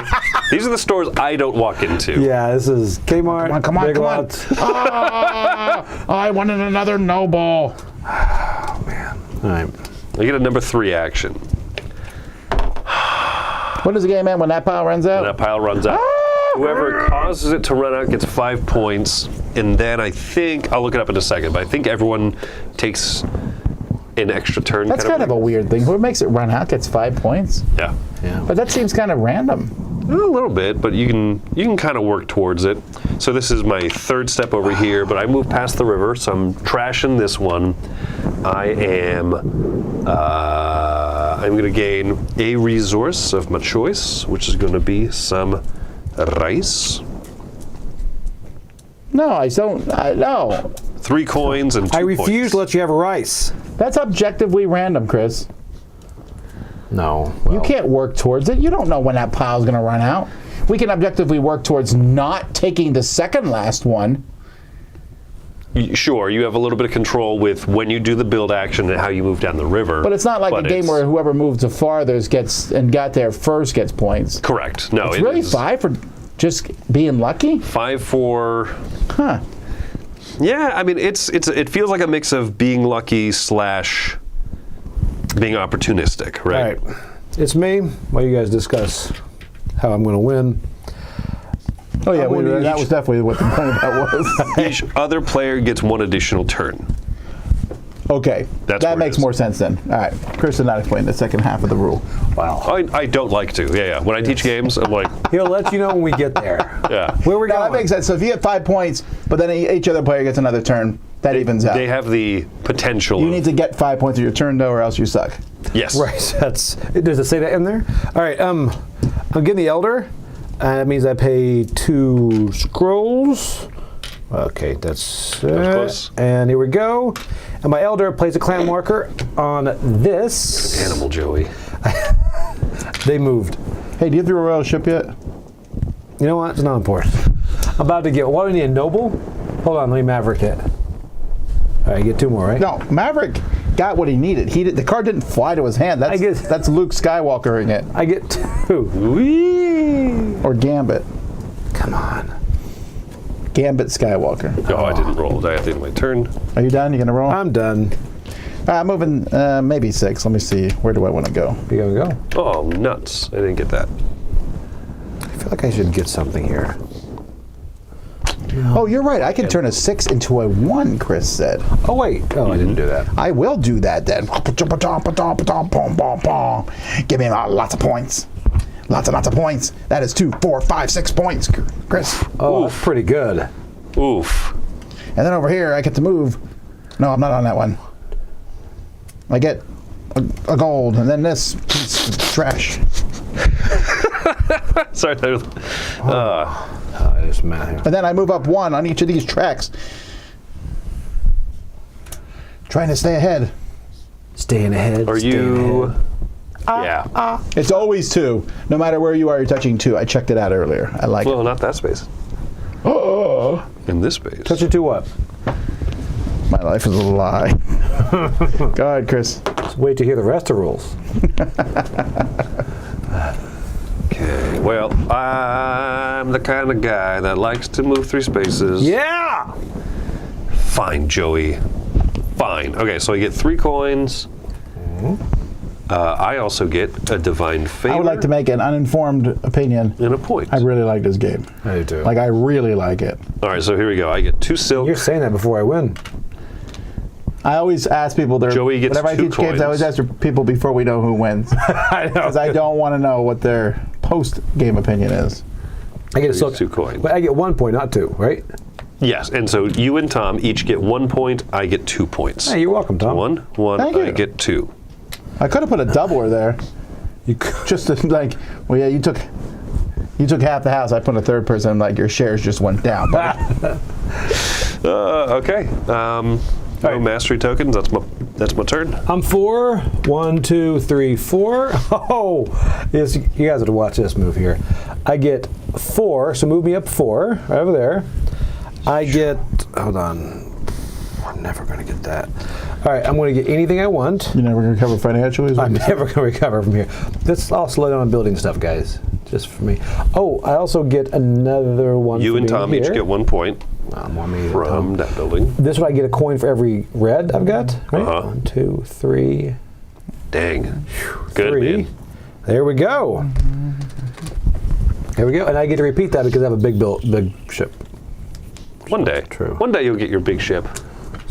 These are the stores I don't walk into. Yeah, this is Kmart. Come on, Big come on. Lots. I wanted another noble. All right. I get a number 3 action. When does the game end? When that pile runs out? That pile runs out. Whoever causes it to run out gets 5 points, and then I think, I'll look it up in a second, but I think everyone takes an extra turn. That's kind of a weird thing. Who makes it run out gets 5 points. Yeah. Yeah. But that seems kind of random. A little bit, but you can kind of work towards it. So this is my 3rd step over here, but I move past the river, so I'm trashing this one. I'm going to gain a resource of my choice, which is going to be some rice. No, I don't. No. 3 coins and 2 I refuse points. to let you have rice. That's objectively random, Chris. No. You can't work towards it. You don't know when that pile's going to run out. We can objectively work towards not taking the second last one. Sure, you have a little bit of control with when you do the build action and how you move down the river. But it's not like a game where whoever moved the farthest gets and got there first gets points. Correct. No, It's it really is 5 for just being lucky? 5 for. Huh. Yeah, I mean it feels like a mix of being lucky / being opportunistic, All right? right. It's me. While you guys discuss how I'm going to win. Oh, yeah, I'm gonna that each- was definitely what the point of that was. Each other player gets 1 additional turn. Okay, That's where that it makes is. more sense then. All right, Chris did not explain the second half of the rule. Wow. I don't like to. Yeah. When I teach games, I'm like, He'll let you know when we get there. yeah. Where we No, going? that makes sense. So if you get 5 points, but then each other player gets another turn, that evens out. They have the potential. You of- need to get 5 points of your turn, though, or else you suck. Yes. Right. Does it say that in there? All right. I'm getting the Elder. That means I pay 2 scrolls. Okay, that's close. And here we go. And my Elder plays a clan marker on this. Animal Joey. They moved. Hey, do you have the royal ship yet? You know what? It's not important. I'm about to get. What do we need? A noble? Hold on. Let me Maverick it. All right, you get 2 more, right? No, Maverick got what he needed. The card didn't fly to his hand. That's Luke Skywalkering it. I get 2. Whee! Or Gambit. Come on. Gambit Skywalker. No, I didn't roll. I have to end my turn. Are you done? You gonna roll? I'm done. I'm moving maybe 6. Let me see. Where do I want to go? Here we go. Oh, nuts. I didn't get that. I feel like I should get something here. Oh, you're right. I can turn a 6 into a 1, Chris said. Oh, wait. Oh, I didn't do that. I will do that then. Give me lots of points. Lots of points. That is 2, 4, 5, 6 points, Chris. Oh, that's pretty good. Oof. And then over here, I get to move. No, I'm not on that one. I get a gold, and then this piece of trash. Sorry. It's mad. And then I move up 1 on each of these tracks. Trying to stay ahead. Staying ahead. Are staying you? ahead. Yeah. It's always 2. No matter where you are, you're touching 2. I checked it out earlier. I like Well, it. not that space. Oh, In this space. Touch it to what? my life is a lie. Go ahead, Chris. Let's wait to hear the rest of the rules. Okay. Well, I'm the kind of guy that likes to move 3 spaces. Yeah! Fine, Joey. Fine. Okay, so I get 3 coins. I also get a divine favor. I would like to make an uninformed opinion. and a point. I really like this game. I do too. Like, I really like it. All right, so here we go. I get 2 silk. You're saying that before I win. I always ask people, Joey gets whenever I 2 teach games, I always coins. ask people before we know who wins. I know. Because I don't want to know what their post-game opinion is. I get a silk. 2 coins. But I get 1 point, not 2, right? Yes, and so you and Tom each get 1 point. I get 2 points. Hey, you're welcome, Tom. 1. Thank I you. get 2. I could have put a doubler there. You could. Just to, like, well, yeah, you took half the house. I put a third person. Like, your shares just went down. Okay. No mastery tokens. That's my turn. I'm 4. 1, 2, 3, 4. Oh, yes, you guys have to watch this move here. I get 4, so move me up 4, right over there. I get, hold on. I'm never going to get that. All right, I'm going to get anything I want. You're never going to recover financially? I'm never going to recover from here. I'll slow down building stuff, guys, just for me. Oh, I also get another one. You for and being Tom here. each get 1 point More me than from Tom. that building. This one I get a coin for every red I've got. Right? Uh-huh. 1, 2, 3. Dang. Good, 3. man. There we go. There we go. And I get to repeat that because I have a big ship. One day. True. One day you'll get your big ship.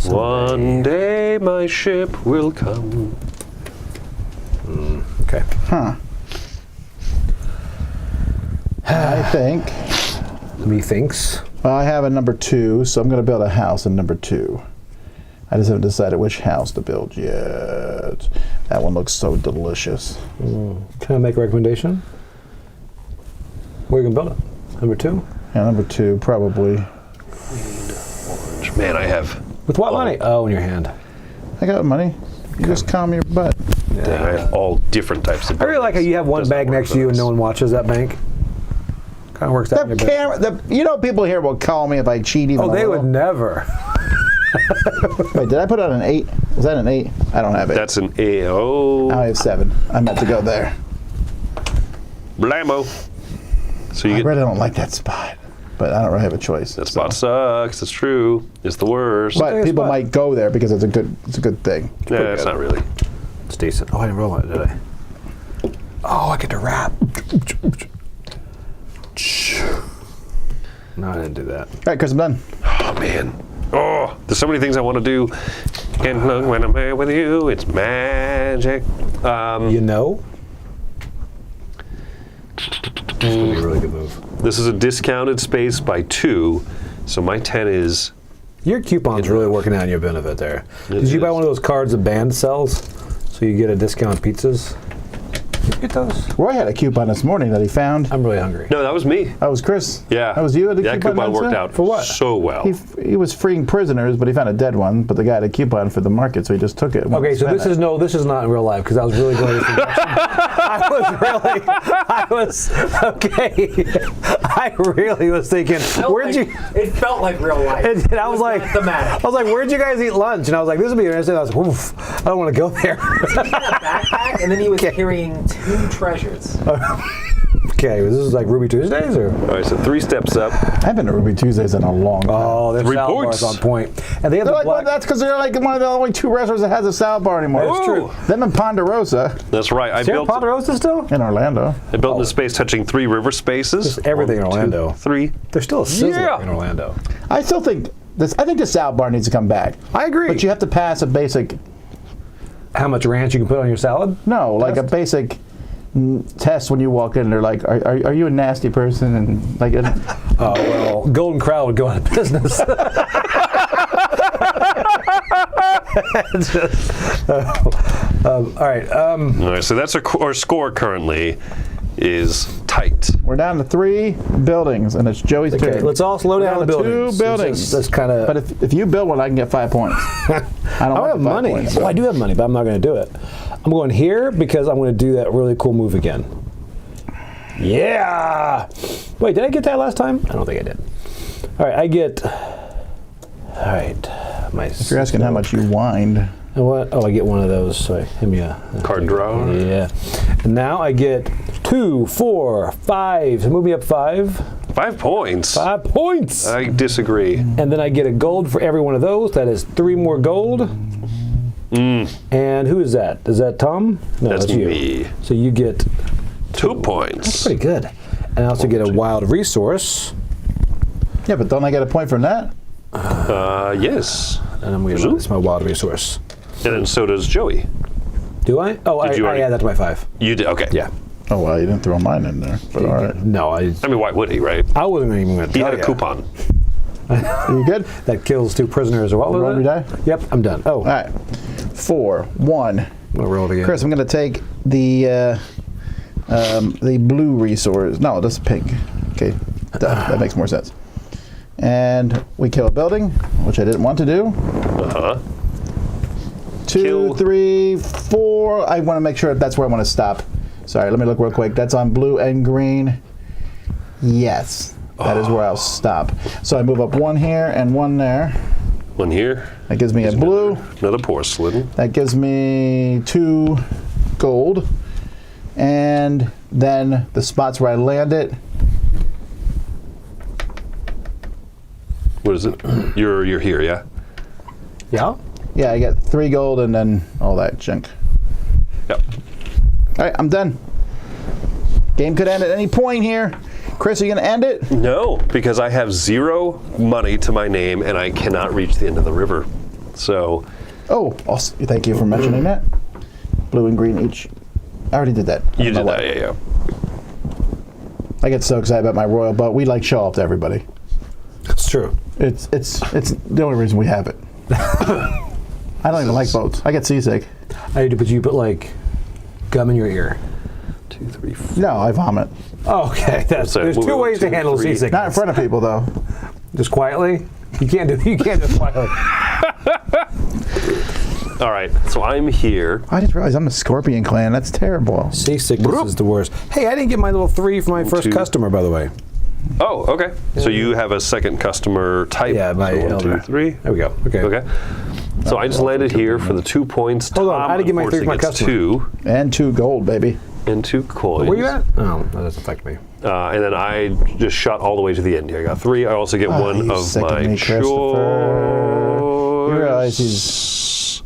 One day my ship will come. Okay. Huh. I think. Methinks. Well, I have a number 2, so I'm going to build a house in number 2. I just haven't decided which house to build yet. That one looks so delicious. Can I make a recommendation? Where you going to build it? Number 2? Yeah, number 2, probably. Man, I have. With what money? Oh, in your hand. I got money. You just calm your butt. Dang, I have all different types of. I really like how you have one Doesn't bag work next for to you and us. no one watches that bank. Kind of works out in The your business. camera, you know, people here will call me if I cheat even Oh, a they little. would never. Wait, did I put out an 8? Was that an 8? I don't have it. That's an AO. I have 7. I meant to go there. Blammo. So you I get. really don't like that spot, but I don't really have a choice. That spot sucks. It's true. It's the worst. But Nice people spot. might go there because it's a good thing. Yeah, it's not really. It's decent. Oh, I didn't roll it, did I? Oh, I get to rap. No, I didn't do that. All right, Chris, I'm done. Oh man. Oh, there's so many things I want to do. Can't look when I'm here with you. It's magic. You know? This would be a really good move. This is a discounted space by 2, so my 10 is. Your coupon's really working out in your benefit there. It Did you buy is. one of those cards the band sells so you get a discount pizzas? Did you get those? Roy had a coupon this morning that he found. I'm really hungry. No, that was me. That was Chris. Yeah. That was you at the That coupon worked Vincent? out For what? so well. He was freeing prisoners, but he found a dead one. But the guy had a coupon for the market, so he just took it. and Okay, so spent this it. is not in real life because I was really going to this induction. I really was thinking, where'd you? It felt like real life. And I was It like, not thematic. where'd you guys eat lunch? And I was like, this will be interesting. I was like, oof, I don't want to go there. He had a backpack, and then he was carrying 2 treasures. Okay, this is like Ruby Tuesdays, or? All right, so 3 steps up. I haven't been to Ruby Tuesdays in a long time. Oh, their 3 salad points. bar's on point, and they have They're the like, well, black. that's because they're like one of the only 2 restaurants that has a salad bar anymore. That's true. Them in Ponderosa That's right. I Is there built Ponderosa still? in Orlando. in a space touching 3 river spaces. Just everything in 1, 2, Orlando. 3. There's still a Sizzler Yeah. in Orlando. I still think this. I think the salad bar needs to come back. I agree. But you have to pass a basic. How much ranch you can put on your salad? No, like a basic test when you walk in. They're like, "Are you a nasty person?" And like, Oh well, Golden Crown would go out of business. All right. All right, so that's our score currently is tight. We're down to 3 buildings, and it's Joey's Okay, turn. let's all slow We're down the to buildings. 2 buildings. That's kind of. But if you build one, I can get 5 points. I don't I want have the 5 money. points, Well, so. I do have money, but I'm not going to do it. I'm going here because I'm going to do that really cool move again. Yeah. Wait, did I get that last time? I don't think I did. All right, I get. All right, my. If you're asking how much you wind. What? Oh, I get one of those. So give me a Card draw. Yeah. And now I get 2, 4, 5. So move me up 5. 5 points. 5 points. I disagree. And then I get a gold for every one of those. That is 3 more gold. And who is that? Is that Tom? No, That's you. me. So you get 2 points. pretty good. And I also get a wild resource. Yeah, but don't I get a point from that? Yes. And I'm going to it's my wild resource. And then so does Joey. Do I? Oh, Did you I already- add that to my 5. You did. Okay. Yeah. Oh, well, you didn't throw mine in there. But all right. No, I mean, why would he, right? I wasn't even going to He tell had a you. coupon. Are you good? That kills 2 prisoners or what was Roll it? every die? Yep, I'm done. Oh, All right. 4, 1. I'm going to roll it again. Chris, I'm going to take the blue resource. No, that's pink. Okay, that makes more sense. And we kill a building, which I didn't want to do. Uh-huh. 2, Kill. 3, 4. I want to make sure that's where I want to stop. Sorry, let me look real quick. That's on blue and green. Yes, that is where I'll stop. So I move up 1 here and 1 there. 1 here. That gives me a blue. Another porcelain. That gives me 2 gold. And then the spots where I land it. What is it? You're here, yeah? Yeah? Yeah, I get 3 gold and then all that junk. Yep. All right, I'm done. Game could end at any point here. Chris, are you going to end it? No, because I have 0 money to my name and I cannot reach the end of the river. So, Oh, thank you for mentioning that. Blue and green each. I already did that. you did that, yeah. I get so excited about my royal boat. We like show off to everybody. It's true. It's the only reason we have it. I don't even like boats. I get seasick. I need to put like gum in your ear. 2, 3, 4. No, I vomit. Oh, okay. So There's move 2 it ways to 2, handle 3. seasickness. Not in front of people, though. Just quietly. You can't do it quietly. All right, so I'm here. I just realized I'm a Scorpion clan. That's terrible. Seasickness is the worst. Hey, I didn't get my little 3 for my first 2. customer, by the way. Oh, okay. So you have a second customer type. Yeah, my so 1, elder. 2, 3. There we go. Okay. Okay. So I just landed here for the 2 points. Hold on, I had to get my 3 for my unfortunately customer. gets 2 And 2 gold, baby. and 2 coins. Where you at? Oh, that doesn't affect me. And then I just shot all the way to the end here. I got 3. I also get Oh, one you of sick of my me, choice. You realize he's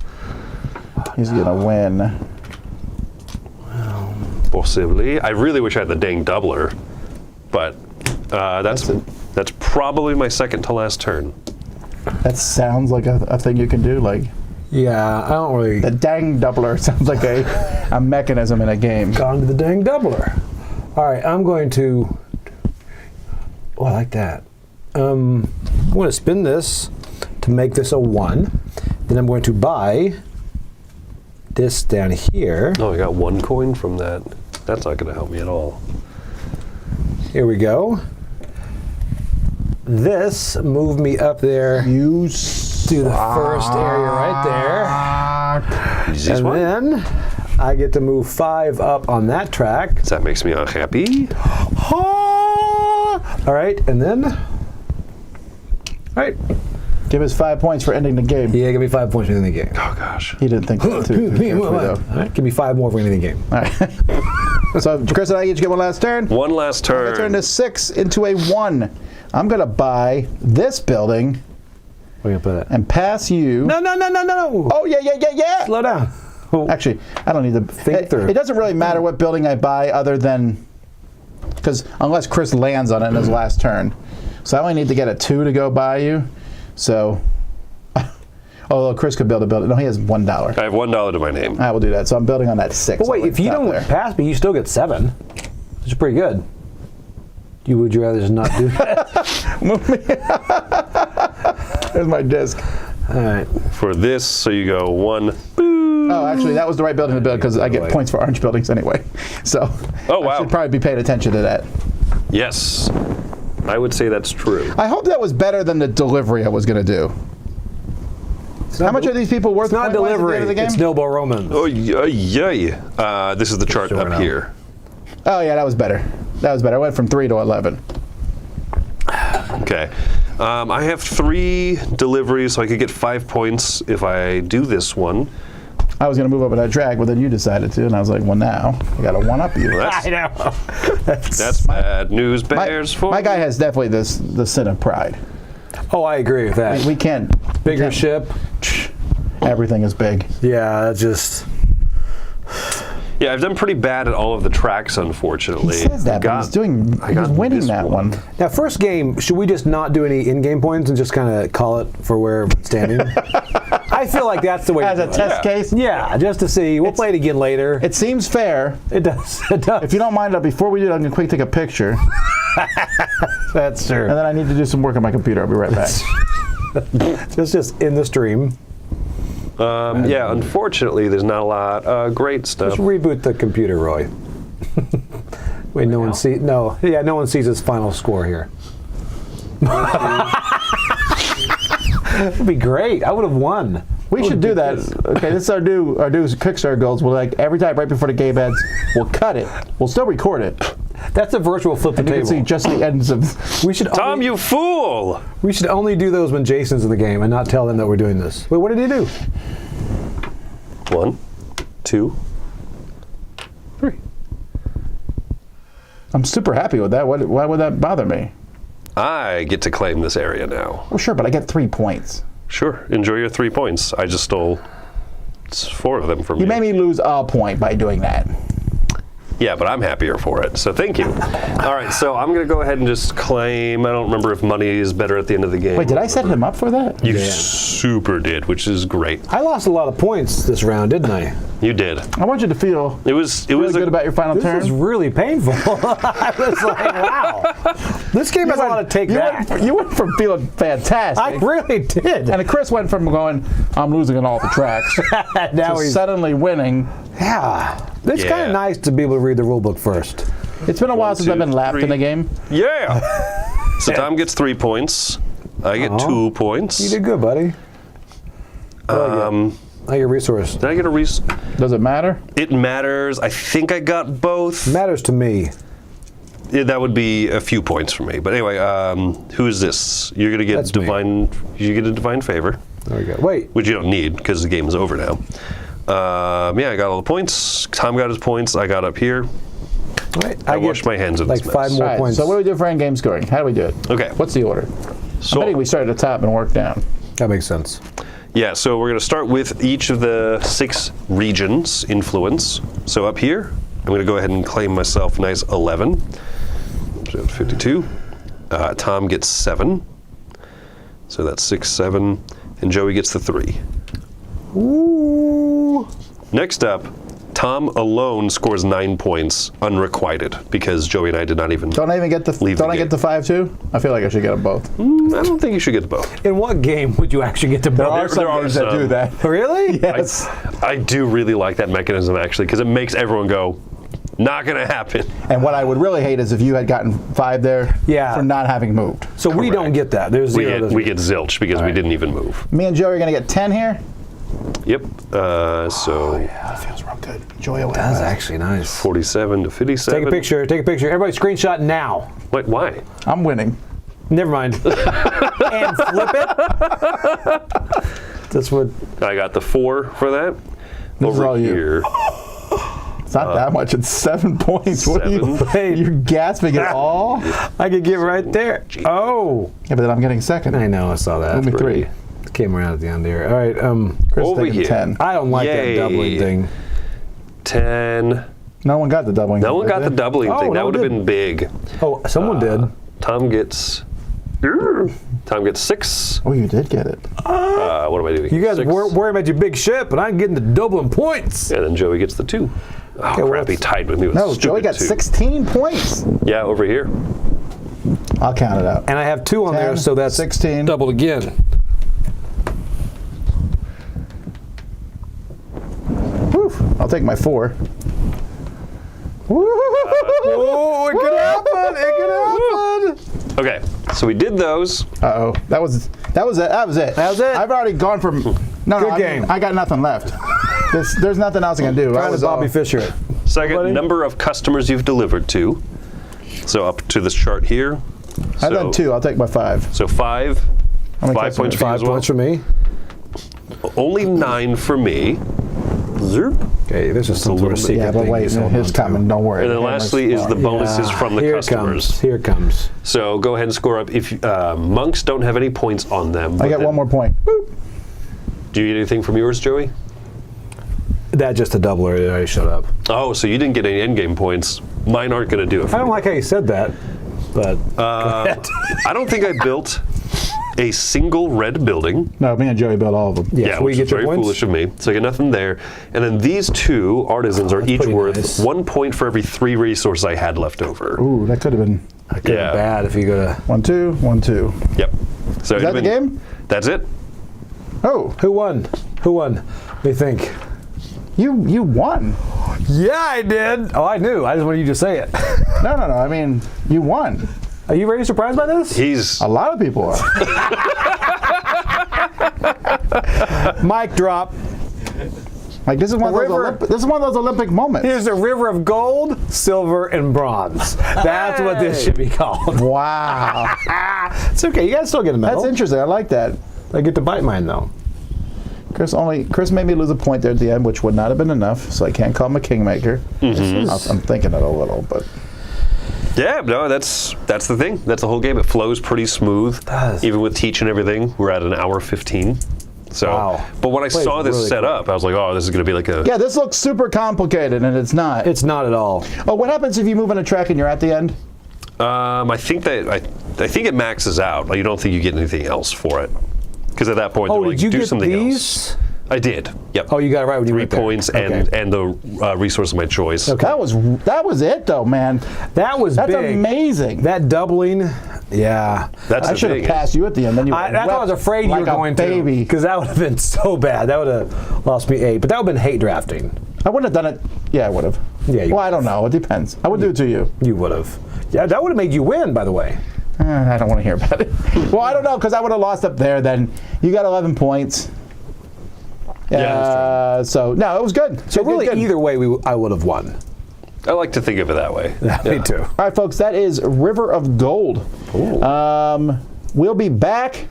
gonna win. Possibly. I really wish I had the dang doubler, but that's probably my second to last turn. That sounds like a thing you can do. Like Yeah, I don't really. the dang doubler sounds like a mechanism in a game. Gone to the dang doubler. All right, I'm going to. Oh, I like that. I'm going to spin this to make this a 1. Then I'm going to buy this down here. Oh, I got 1 coin from that. That's not going to help me at all. Here we go. This moved me up there You to the first area right there. Easiest And one. then I get to move 5 up on that track. That makes me unhappy. All right, and then. All right. give us 5 points for ending the game. Yeah, give me 5 points for ending the game. Oh gosh. He didn't think that too carefully, though. All right, give me 5 more for ending the game. All right. So Chris and I each get one last turn. One last I'm gonna turn turn. this 6 into a 1. I'm gonna buy this building We're gonna put that. and pass you. No! Oh yeah. Slow down. Actually, I don't need to Think through. It doesn't really matter what building I buy, other than because unless Chris lands on it in his last turn, so I only need to get a 2 to go by you. So, although Chris could build a building, no, he has $1. I have $1 to my name. I will do that. So I'm building on that 6. But wait, if you don't pass me, you still get 7. Which is pretty good. Would you rather just not do that? Move me. There's my disc. All right. for this. So you go 1. Oh, actually, that was the right building to build because I get points for orange buildings anyway. So Oh, wow. I should probably be paying attention to that. Yes, I would say that's true. I hope that was better than the delivery I was going to do. How much are these people worth? It's not point-wise at the delivery. end of the game? It's Noble Romans. Oh, yay. This is the chart Sure up enough. here. Oh, yeah, that was better. That was better. I went from 3 to 11. Okay. I have 3 deliveries, so I could get 5 points if I do this one. I was going to move up with that drag, but then you decided to, and I was like, well, now I got to one-up you. Well, I know. that's bad news bears for My guy has definitely the sin of pride. Oh, I agree with that. We can't. Bigger ship. Everything is big. Yeah, that's just. Yeah, I've done pretty bad at all of the tracks, He unfortunately. says that, but he's winning this that one. Now, first game, should we just not do any in-game points and just kind of call it for where it's standing? I feel like that's the way As to a do it. test case? Yeah, just to see. We'll play it again later. It seems fair. It does. It does. If you don't mind, before we do it, I'm going to quick take a picture. That's true. And then I need to do some work on my computer. I'll be right back. It's just in the stream. Yeah, unfortunately, there's not a lot. Great stuff. Just reboot the computer, Roy. Wait, no one sees. No, yeah, no one sees his final score here. That'd be great. I would have won. We should do that. Okay, this is our new Kickstarter goals. We'll like every time right before the game ends, we'll cut it. We'll still record it. That's a virtual flip the You can table. see just the ends of. We should Tom, only, you fool! we should only do those when Jason's in the game and not tell them that we're doing this. Wait, what did he do? 1, 2, 3. I'm super happy with that. Why would that bother me? I get to claim this area now. Well, sure, but I get 3 points. Sure, enjoy your 3 points. I just stole 4 of them from you. You made me lose a point by doing that. Yeah, but I'm happier for it, so thank you. All right, so I'm going to go ahead and just claim. I don't remember if money is better at the end of the game. Wait, did I set him up for that? You super did, which is great. I lost a lot of points this round, didn't I? You did. I want you to feel It was really good about your final This turn. was really painful. I was like, wow. This game has a lot to take back. You went from feeling fantastic. I really did. And Chris went from going, I'm losing on all the tracks, Now to he's. suddenly winning. Yeah. It's kind Yeah. of nice to be able to read the rule book first. It's been a while since I've been lapped in a game. Yeah. So Tom gets 3 points. I get 2 points. You did good, buddy. I get resource. Did I get a Does it matter? It matters. I think I got both. Matters to me. Yeah, that would be a few points for me. But anyway, who is this? You're gonna get That's me. divine. You get a divine favor, There we go. Wait. which you don't need because the game is over now. Yeah, I got all the points. Tom got his points. I got up here. Wait. I get washed my hands of like this 5 mess. more All right, points. so what do we do for end game scoring? How do we do it? Okay. What's the order? So I think we start at the top and work down. That makes sense. yeah, so we're gonna start with each of the 6 regions influence. So up here, I'm gonna go ahead and claim myself nice 11. So 52. Tom gets 7. So that's 6, 7, and Joey gets the 3. Ooh. Next up, Tom alone scores 9 points unrequited because Joey and I did not even. Don't I even get the? Leave Don't the I get game. the 5 too? I feel like I should get them both. I don't think you should get both. In what game would you actually get to There both? are some there are games that do some. that. Really? Yes. I do really like that mechanism actually because it makes everyone go, not gonna happen. And what I would really hate is if you had gotten 5 there Yeah. for not having moved. So we don't get that. There's We zero. get zilch because we didn't even move. Me and Joey are going to get 10 here. Yep. So That feels real good. Joey will That's have that. actually nice. 47 to 57. Take a picture. Take a picture. Everybody screenshot now. Wait, why? I'm winning. Never mind. And flip it. That's what. I got the 4 for that. This is Over all you. here. It's not that much. It's 7 points. What are you? 7. You're gasping at all? I could get right there. Oh. Yeah, but then I'm getting second. I know. I saw that. Move me 3. Came around at the end there. All right. Chris Over taking here. 10. I don't like Yay. that doubling thing. 10. No one got the doubling. No one got the doubling Oh, thing. no That one would have didn't. been big. Oh, someone did. Tom gets 6. Oh, you did get it. What am I doing? You guys 6. were worried about your big ship, and I'm getting the doubling points. And then Joey gets the 2. Oh, well, crap, he it's- tied with me with No, stupid Joey got 2. 16 points. Yeah, over here. I'll count it out. And I have 2 on there, 10, so that's 16. doubled again. I'll take my 4. Oh, it could happen. It could happen. Okay, so we did those. Uh-oh. That was it. That was it. That was it? I've already gone from... No, Good game. I got nothing left. There's nothing else I can do. Trying to Bobby Fischer it. Second, Buddy? number of customers you've delivered to. So up to this chart here. I've done 2. I'll take my 5. So 5. How many 5 points customers? for you 5 as well. points for me. Only 9 for me. Zerp. Okay, this is some sort of secret Yeah, but thing wait, he's holding it's on to. coming. Don't worry. And then Hammer's lastly is the far. bonuses from the Here customers. It comes. Here it comes. So go ahead and score up. If monks don't have any points on them. I but got then- 1 more point. Boop. Do you get anything from yours, Joey? That just a doubler that already showed up. Oh, so you didn't get any endgame points. Mine aren't going to do it for I don't me. like how you said that, but I don't think I built a single red building. No, me and Joey built all of them. yeah, which we is get your very points. foolish of me. So I get nothing there. And then these 2 artisans are each pretty worth nice. 1 point for every 3 resources I had left over. Ooh, that could have been Could be bad if you go to. 1, 2, 1, 2. Yep. So Is that the game? That's it. Oh, Who won? Who won? What do you think? you won. Yeah, I did. Oh, I knew. I just wanted you to say it. No. I mean, you won. Are you very surprised by this? He's A lot of people are. Mic drop. Like this is one of those this is one of those Olympic moments. Here's a river of gold, silver, and bronze. That's what this should be called. Wow, It's okay. You guys still get a medal. that's interesting. I like that. I get to bite mine though. Chris made me lose a point there at the end, which would not have been enough. So I can't call him a kingmaker. I'm thinking it a little, but yeah, no, that's the thing. That's the whole game. It flows pretty smooth. does. Even with teach and everything, we're at an hour 15. So, Wow. but when I Plays saw this really set quick. up, I was like, oh, this is going to be like a. yeah, this looks super complicated, and it's not. It's not at all. Oh, what happens if you move on a track and you're at the end? I think I think it maxes out. Like, you don't think you get anything else for it, because at that point, Oh, they're did like, you do get something these? else. I did. Yep. Oh, you got it right when you 3 went there. points Okay. and the resource of my choice. Okay. That was it though, man. That was That's big. amazing. That doubling, yeah. That's I the should have thing. passed you at the end. Then you. That's what I was afraid like you were a going baby. to. Because that would have been so bad. That would have lost me 8. But that would have been hate drafting. I wouldn't have done it. Yeah, I would have. Yeah, you Well, I don't know. It depends. I would do it to you. You would have. Yeah, that would have made you win, by the way. I don't want to hear about it. Well, I don't know because I would have lost up there. Then you got 11 points. Yeah, So no, it was good. So Good, really, good. either way, I would have won. I like to think of it that way. Me too. All right, folks. That is River of Gold. We'll be back.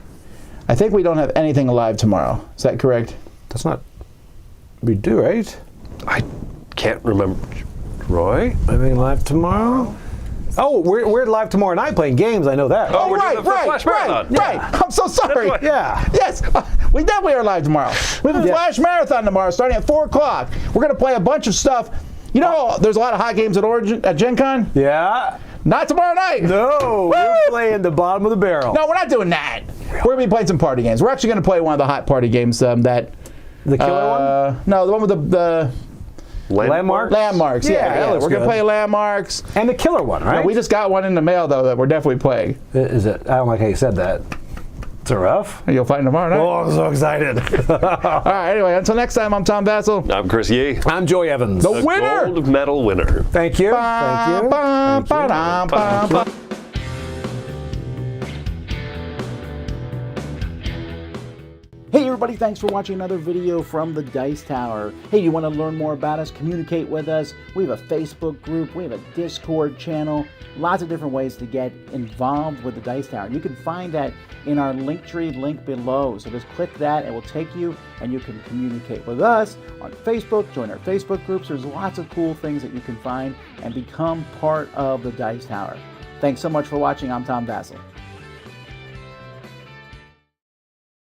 I think we don't have anything live tomorrow. Is that correct? That's not. We do, right? I can't remember. Roy? Anything live tomorrow? Oh, we're live tomorrow night playing games. I know that. Oh, we're right, doing the Flash Marathon. right. I'm so sorry. what- Yeah. Yes, we definitely are live tomorrow. We have a Flash Marathon tomorrow starting at 4 o'clock. We're going to play a bunch of stuff. You know, there's a lot of hot games at Gen Con. Yeah. Not tomorrow night. No, we're playing the bottom of the barrel. No, we're not doing that. We're going to be playing some party games. We're actually going to play one of the hot party games that... The killer one? No, the one with the Landmark? landmarks. Yeah, Yeah, that looks we're going to good. play landmarks. And the killer one, right? We just got one in the mail, though, that we're definitely playing. Is it? I don't like how you said that. It's a rough. You'll find tomorrow night. Oh, I'm so excited. All right, anyway, until next time, I'm Tom Bassel. I'm Chris Yee. I'm Joy Evans. The winner! Gold medal winner. Thank you. Thank you. Ba, ba, da, ba, ba. Hey everybody, thanks for watching another video from the Dice Tower. Hey, you want to learn more about us, communicate with us? We have a Facebook group, we have a Discord channel, lots of different ways to get involved with the Dice Tower. You can find that in our Linktree link below. So just click that, it will take you and you can communicate with us on Facebook, join our Facebook groups. There's lots of cool things that you can find and become part of the Dice Tower. Thanks so much for watching. I'm Tom Bassel.